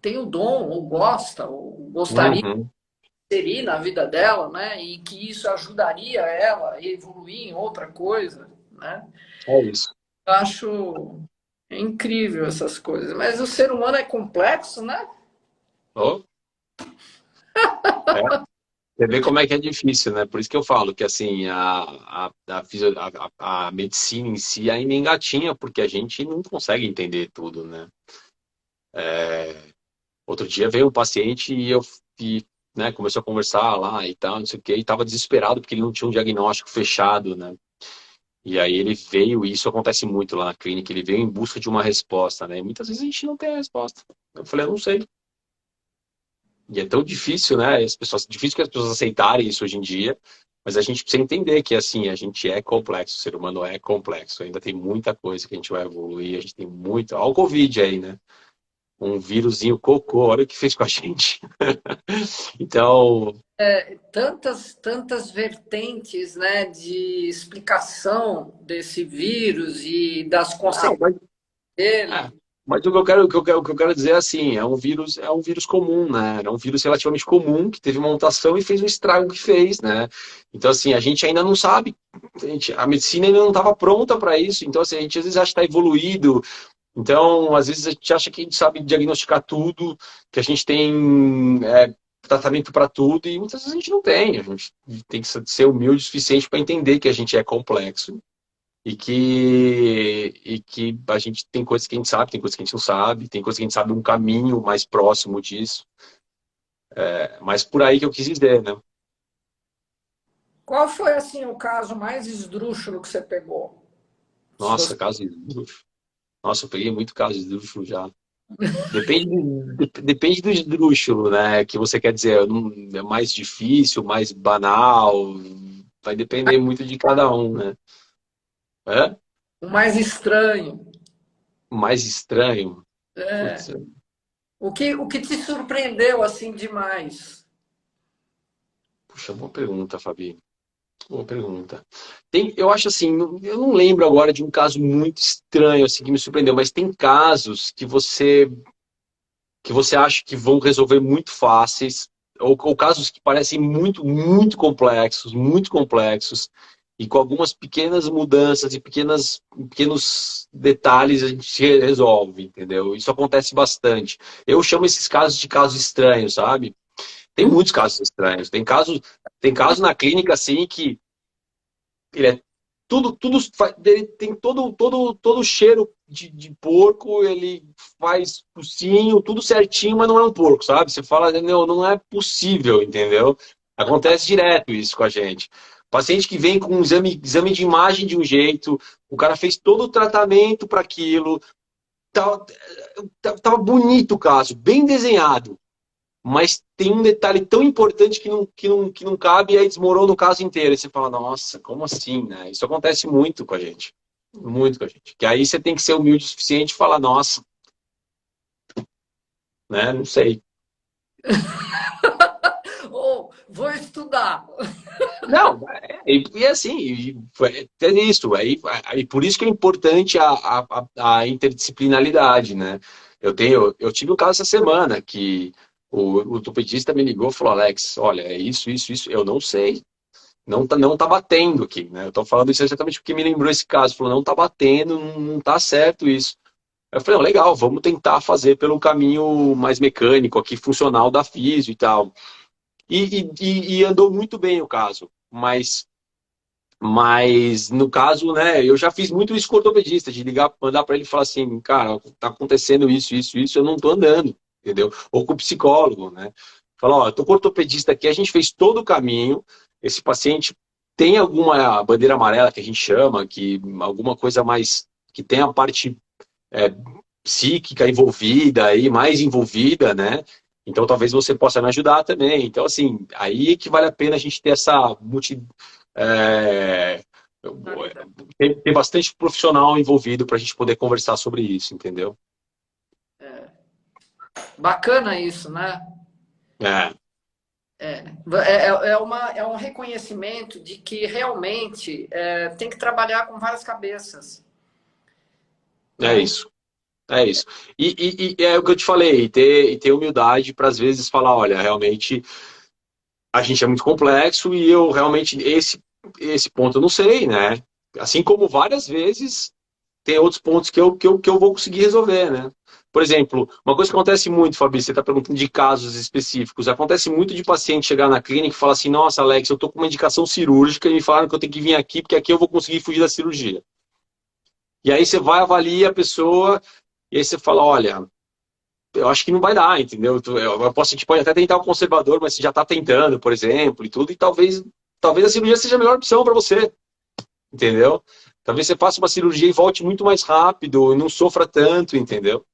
Speaker 1: tem o dom, ou gosta, ou gostaria de
Speaker 2: Uhum.
Speaker 1: inserir na vida dela, né? E que isso ajudaria ela a evoluir em outra coisa, né?
Speaker 2: É isso.
Speaker 1: Eu acho incrível essas coisas. Mas o ser humano é complexo, né?
Speaker 2: Oh, é. Você vê como é que é difícil, né? Por isso que eu falo que assim, a medicina em si ainda engatinha, porque a gente não consegue entender tudo, né? Outro dia veio um paciente e, né, começou a conversar lá e tal, não sei o quê, e estava desesperado porque ele não tinha um diagnóstico fechado, né? E aí ele veio, e isso acontece muito lá na clínica, ele veio em busca de uma resposta, né? E muitas vezes a gente não tem a resposta. Eu falei, eu não sei. E é tão difícil, né? Difícil que as pessoas aceitarem isso hoje em dia, mas a gente precisa entender que assim, a gente é complexo, o ser humano é complexo, ainda tem muita coisa que a gente vai evoluir, a gente tem muito. Olha o Covid aí, né? Um vírusinho cocô, olha o que fez com a gente. Então,
Speaker 1: Tantas vertentes, né, de explicação desse vírus e das
Speaker 2: não,
Speaker 1: consequências
Speaker 2: é,
Speaker 1: dele.
Speaker 2: mas o que eu quero dizer é assim, é um vírus comum, né? É um vírus relativamente comum que teve uma mutação e fez o estrago que fez, né? Então, assim, a gente ainda não sabe, a medicina ainda não estava pronta para isso, então, assim, a gente às vezes acha que está evoluído, então, às vezes a gente acha que a gente sabe diagnosticar tudo, que a gente tem tratamento para tudo, e muitas vezes a gente não tem, a gente tem que ser humilde o suficiente para entender que a gente é complexo e que a gente tem coisas que a gente sabe, tem coisas que a gente não sabe, tem coisas que a gente sabe um caminho mais próximo disso. Mas por aí que eu quis dizer, né?
Speaker 1: Qual foi, assim, o caso mais esdrúxulo que você pegou? Se você...
Speaker 2: Nossa, caso de esdrúxulo. Nossa, eu peguei muito caso de esdrúxulo já. Depende do esdrúxulo, né? Que você quer dizer, é mais difícil, mais banal, vai depender muito de cada um, né? É?
Speaker 1: O mais estranho.
Speaker 2: Mais estranho.
Speaker 1: É.
Speaker 2: Putz,
Speaker 1: O que te surpreendeu, assim, demais?
Speaker 2: puxa, boa pergunta, Fabi. Boa pergunta. Eu acho assim, eu não lembro agora de um caso muito estranho assim que me surpreendeu, mas tem casos que você acha que vão resolver muito fáceis, ou casos que parecem muito muito complexos, e com algumas pequenas mudanças e pequenos detalhes a gente resolve, entendeu? Isso acontece bastante. Eu chamo esses casos de casos estranhos, sabe? Tem muitos casos estranhos. Tem casos na clínica assim que ele é ele tem todo o cheiro de porco, ele faz focinho, tudo certinho, mas não é um porco, sabe? Você fala, não, não é possível, entendeu? Acontece direto isso com a gente. Paciente que vem com um exame de imagem de um jeito, o cara fez todo o tratamento para aquilo, tava bonito o caso, bem desenhado, mas tem um detalhe tão importante que não cabe e aí desmorona o caso inteiro. E você fala, nossa, como assim, né? Isso acontece muito com a gente. Muito com a gente. Que aí você tem que ser humilde o suficiente e falar, nossa, né? Não sei.
Speaker 1: Ou vou estudar.
Speaker 2: Não, e assim, é isso. Aí, por isso que é importante a interdisciplinaridade, né? Eu tive um caso essa semana que o ortopedista me ligou e falou, Alex, olha, é isso, isso, isso, eu não sei. Não tá batendo aqui, né? Eu tô falando isso exatamente porque me lembrou esse caso. Falou, não tá batendo, não tá certo isso. Eu falei, não, legal, vamos tentar fazer pelo caminho mais mecânico aqui, funcional da físio e tal. E andou muito bem o caso, mas no caso, né, eu já fiz muito isso com o ortopedista, de ligar, mandar para ele e falar assim, cara, tá acontecendo isso, isso, isso, eu não tô andando, entendeu? Ou com o psicólogo, né? Falar, ó, eu tô com o ortopedista aqui, a gente fez todo o caminho, esse paciente tem alguma bandeira amarela que a gente chama, que alguma coisa mais, que tem a parte é, psíquica envolvida aí, mais envolvida, né? Então talvez você possa me ajudar também. Então, assim, aí é que vale a pena a gente ter essa é, tem bastante profissional envolvido para a gente poder conversar sobre isso, entendeu?
Speaker 1: É, bacana isso, né?
Speaker 2: É,
Speaker 1: É um reconhecimento de que realmente tem que trabalhar com várias cabeças,
Speaker 2: é
Speaker 1: né?
Speaker 2: isso. É isso. E é o que eu te falei, e ter humildade para às vezes falar, olha, realmente a gente é muito complexo e eu realmente, esse ponto eu não sei, né? Assim como várias vezes tem outros pontos que eu vou conseguir resolver, né? Por exemplo, uma coisa que acontece muito, Fabi, você está perguntando de casos específicos, acontece muito de paciente chegar na clínica e falar assim, nossa, Alex, eu tô com uma indicação cirúrgica e me falaram que eu tenho que vir aqui porque aqui eu vou conseguir fugir da cirurgia. E aí você vai, avalia a pessoa e aí você fala, olha, eu acho que não vai dar, entendeu? A gente pode até tentar o conservador, mas você já está tentando, por exemplo, e tudo, e talvez a cirurgia seja a melhor opção para você, entendeu? Talvez você faça uma cirurgia e volte muito mais rápido, e não sofra tanto, entendeu?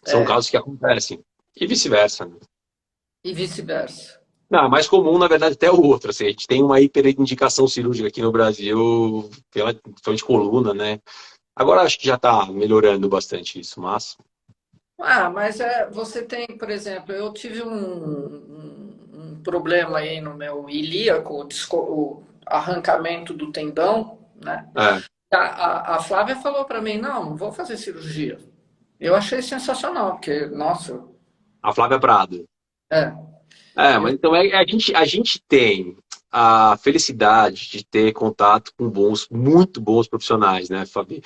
Speaker 2: São
Speaker 1: É,
Speaker 2: casos que acontecem. E vice-versa, né?
Speaker 1: e vice-versa.
Speaker 2: Não, é mais comum, na verdade, até o outro. Assim, a gente tem uma hiperindicação cirúrgica aqui no Brasil, pela questão de coluna, né? Agora acho que já está melhorando bastante isso, mas.
Speaker 1: Mas você tem, por exemplo, eu tive um problema aí no meu ilíaco, o arrancamento do tendão, né?
Speaker 2: É,
Speaker 1: A Flávia falou para mim, não vou fazer cirurgia. Eu achei sensacional, porque, nossa,
Speaker 2: a Flávia Prado.
Speaker 1: é,
Speaker 2: Mas
Speaker 1: eu,
Speaker 2: então a gente tem a felicidade de ter contato com muito bons profissionais, né, Fabi?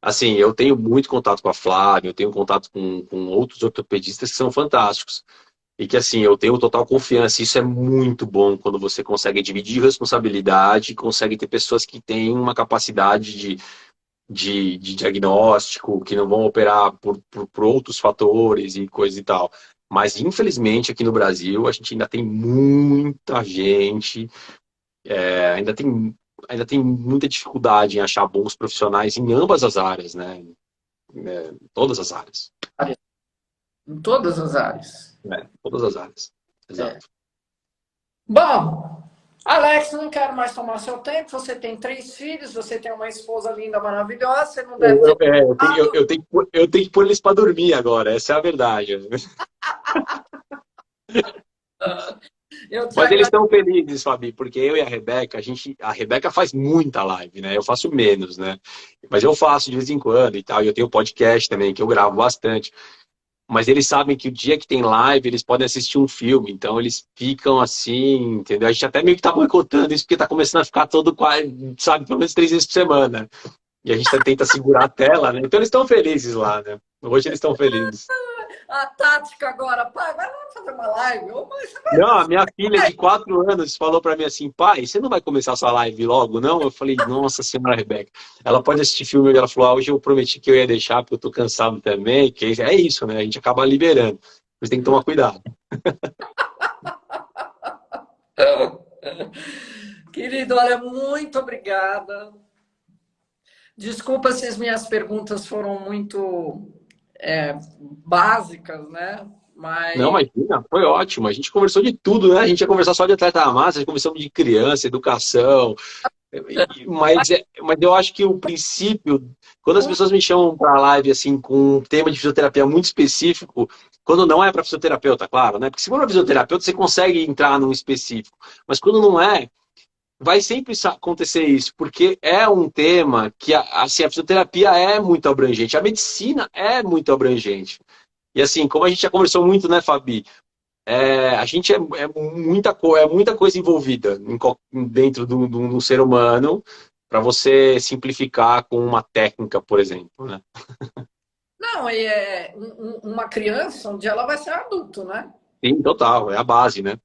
Speaker 2: Assim, eu tenho muito contato com a Flávia, eu tenho contato com outros ortopedistas que são fantásticos. E que, assim, eu tenho total confiança. Isso é muito bom quando você consegue dividir responsabilidade, consegue ter pessoas que têm uma capacidade de diagnóstico, que não vão operar por outros fatores e coisa e tal. Mas, infelizmente, aqui no Brasil, a gente ainda tem muita gente, ainda tem muita dificuldade em achar bons profissionais em ambas as áreas, né? Todas as áreas.
Speaker 1: em todas as áreas.
Speaker 2: Todas as áreas.
Speaker 1: É.
Speaker 2: Exato.
Speaker 1: Bom, Alex, não quero mais tomar seu tempo. Você tem 3 filhos, você tem uma esposa linda, maravilhosa, você não deve ter
Speaker 2: Eu
Speaker 1: nada.
Speaker 2: tenho que pôr eles para dormir agora, essa é a verdade.
Speaker 1: Eu te
Speaker 2: Mas eles
Speaker 1: agradeço.
Speaker 2: estão felizes, Fabi, porque eu e a Rebeca faz muita live, né? Eu faço menos, né? Mas eu faço de vez em quando e tal. E eu tenho podcast também, que eu gravo bastante. Mas eles sabem que o dia que tem live, eles podem assistir um filme. Então eles ficam assim, entendeu? A gente até meio que tá boicotando isso, porque tá começando a ficar todo, sabe, pelo menos 3 vezes por semana. E a gente tenta segurar a tela, né? Então eles estão felizes lá, né? Hoje eles estão felizes.
Speaker 1: A tática agora, pai, vai lá fazer uma live. Ô, mas você vai
Speaker 2: Não, a minha filha de 4 anos falou para mim assim, pai, você não vai começar sua live logo, não? Eu falei, nossa senhora, Rebeca, ela pode assistir filme, ela falou, hoje eu prometi que eu ia deixar, porque eu tô cansado também, que é isso, né? A gente acaba liberando, mas tem que tomar cuidado.
Speaker 1: Querido, olha, muito obrigada. Desculpa se as minhas perguntas foram muito básicas, né?
Speaker 2: Não,
Speaker 1: Mas
Speaker 2: imagina, foi ótimo. A gente conversou de tudo, né? A gente ia conversar só de atleta da massa, conversamos de criança, educação. Mas eu acho que o princípio, quando as pessoas me chamam para a live assim, com um tema de fisioterapia muito específico, quando não é para fisioterapeuta, claro, né? Porque se for para fisioterapeuta, você consegue entrar num específico. Mas quando não é, vai sempre acontecer isso, porque é um tema que assim, a fisioterapia é muito abrangente, a medicina é muito abrangente. E assim, como a gente já conversou muito, né, Fabi? A gente é muita coisa envolvida dentro do ser humano para você simplificar com uma técnica, por exemplo, né?
Speaker 1: não, uma criança, um dia ela vai ser adulto, né?
Speaker 2: Sim, total, é a base, né?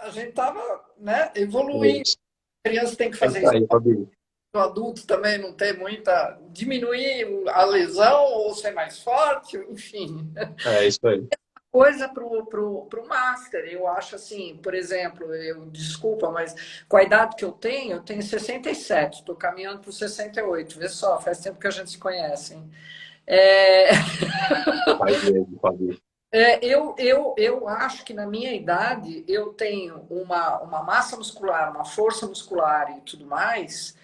Speaker 1: A gente estava, né,
Speaker 2: É
Speaker 1: evoluindo.
Speaker 2: isso,
Speaker 1: A criança tem que
Speaker 2: é
Speaker 1: fazer
Speaker 2: isso
Speaker 1: isso.
Speaker 2: aí, Fabi.
Speaker 1: O adulto também não tem muita. Diminuir a lesão ou ser mais forte, enfim.
Speaker 2: É isso aí.
Speaker 1: Coisa pro Master. Eu acho assim, por exemplo, desculpa, mas com a idade que eu tenho 67, estou caminhando para os 68. Vê só, faz tempo que a gente se conhece, hein? É,
Speaker 2: Faz mesmo, Fabi.
Speaker 1: eu acho que na minha idade eu tenho uma massa muscular, uma força muscular e tudo mais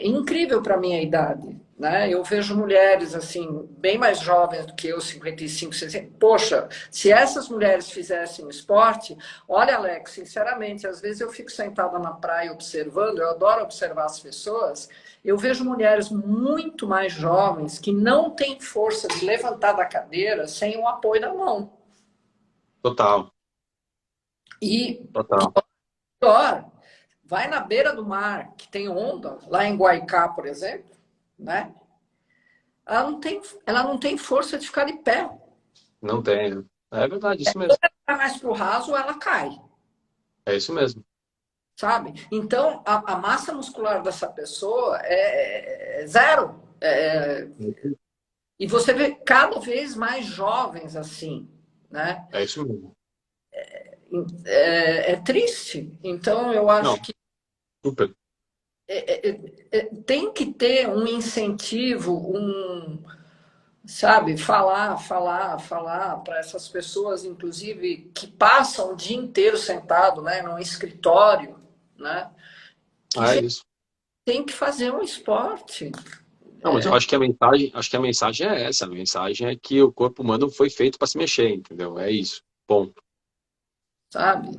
Speaker 1: incrível para a minha idade. Né? Eu vejo mulheres assim, bem mais jovens do que eu, 55, 60. Poxa, se essas mulheres fizessem esporte, olha, Alex, sinceramente, às vezes eu fico sentada na praia observando, eu adoro observar as pessoas. Eu vejo mulheres muito mais jovens que não têm força de levantar da cadeira sem o apoio da mão.
Speaker 2: Total,
Speaker 1: E
Speaker 2: total.
Speaker 1: pior, vai na beira do mar, que tem onda, lá em Guaicá, por exemplo, né? Ela não tem força de ficar de pé.
Speaker 2: Não tem. É verdade, isso mesmo.
Speaker 1: Vai mais pro raso, ela cai,
Speaker 2: É isso mesmo.
Speaker 1: sabe? Então, a massa muscular dessa pessoa é zero. E você vê cada vez mais jovens assim, né?
Speaker 2: É isso mesmo.
Speaker 1: É triste. Então, eu acho
Speaker 2: Não,
Speaker 1: que
Speaker 2: super.
Speaker 1: tem que ter um incentivo, sabe, falar para essas pessoas, inclusive, que passam o dia inteiro sentado, né, num escritório, né, que
Speaker 2: É isso.
Speaker 1: tem que fazer um esporte,
Speaker 2: Não, mas eu acho que a mensagem é essa. A mensagem é que o corpo humano foi feito para se mexer, entendeu? É isso. Bom.
Speaker 1: sabe?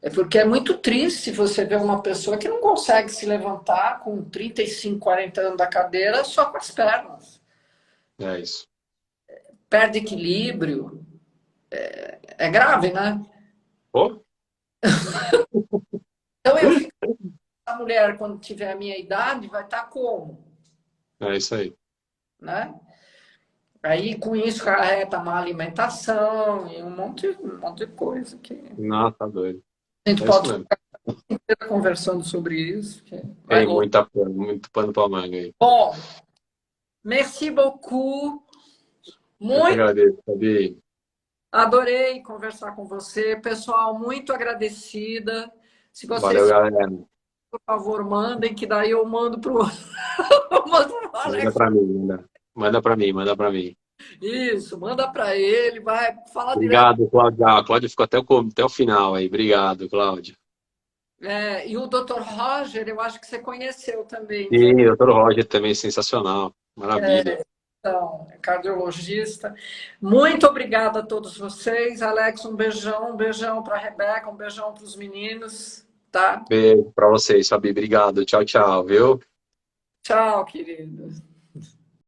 Speaker 1: É porque é muito triste você ver uma pessoa que não consegue se levantar com 35, 40 anos da cadeira só com as pernas.
Speaker 2: É isso.
Speaker 1: Perde equilíbrio. É grave, né?
Speaker 2: Pô,
Speaker 1: Então eu fico, a mulher, quando tiver a minha idade, vai estar como?
Speaker 2: é isso aí.
Speaker 1: Né? Aí com isso carrega má alimentação e um monte de coisa que
Speaker 2: Não, tá doido.
Speaker 1: a gente
Speaker 2: É isso
Speaker 1: pode
Speaker 2: mesmo.
Speaker 1: ficar conversando sobre isso, que vai
Speaker 2: Tem
Speaker 1: longe.
Speaker 2: muito pano pra manga aí.
Speaker 1: Bom, merci beaucoup.
Speaker 2: Eu que
Speaker 1: Muito
Speaker 2: agradeço, Fabi.
Speaker 1: adorei conversar com você, pessoal, muito agradecida. Se
Speaker 2: Valeu,
Speaker 1: vocês,
Speaker 2: galera.
Speaker 1: por favor, mandem, que daí eu mando pro, eu mando pro
Speaker 2: Manda
Speaker 1: Alex.
Speaker 2: pra mim, manda. Manda pra mim, manda pra mim.
Speaker 1: Isso, manda para ele, vai falar direto.
Speaker 2: Obrigado, Cláudio. Ah, Cláudio ficou até o final aí. Obrigado, Cláudio.
Speaker 1: E o Dr. Roger, eu acho que você conheceu também, que
Speaker 2: E o Dr. Roger também, sensacional. Maravilha.
Speaker 1: é cardiologista. Muito obrigada a todos vocês. Alex, um beijão para a Rebeca, um beijão para os meninos, tá?
Speaker 2: Beijo pra vocês, Fabi. Obrigado. Tchau, tchau, viu?
Speaker 1: Tchau, queridos.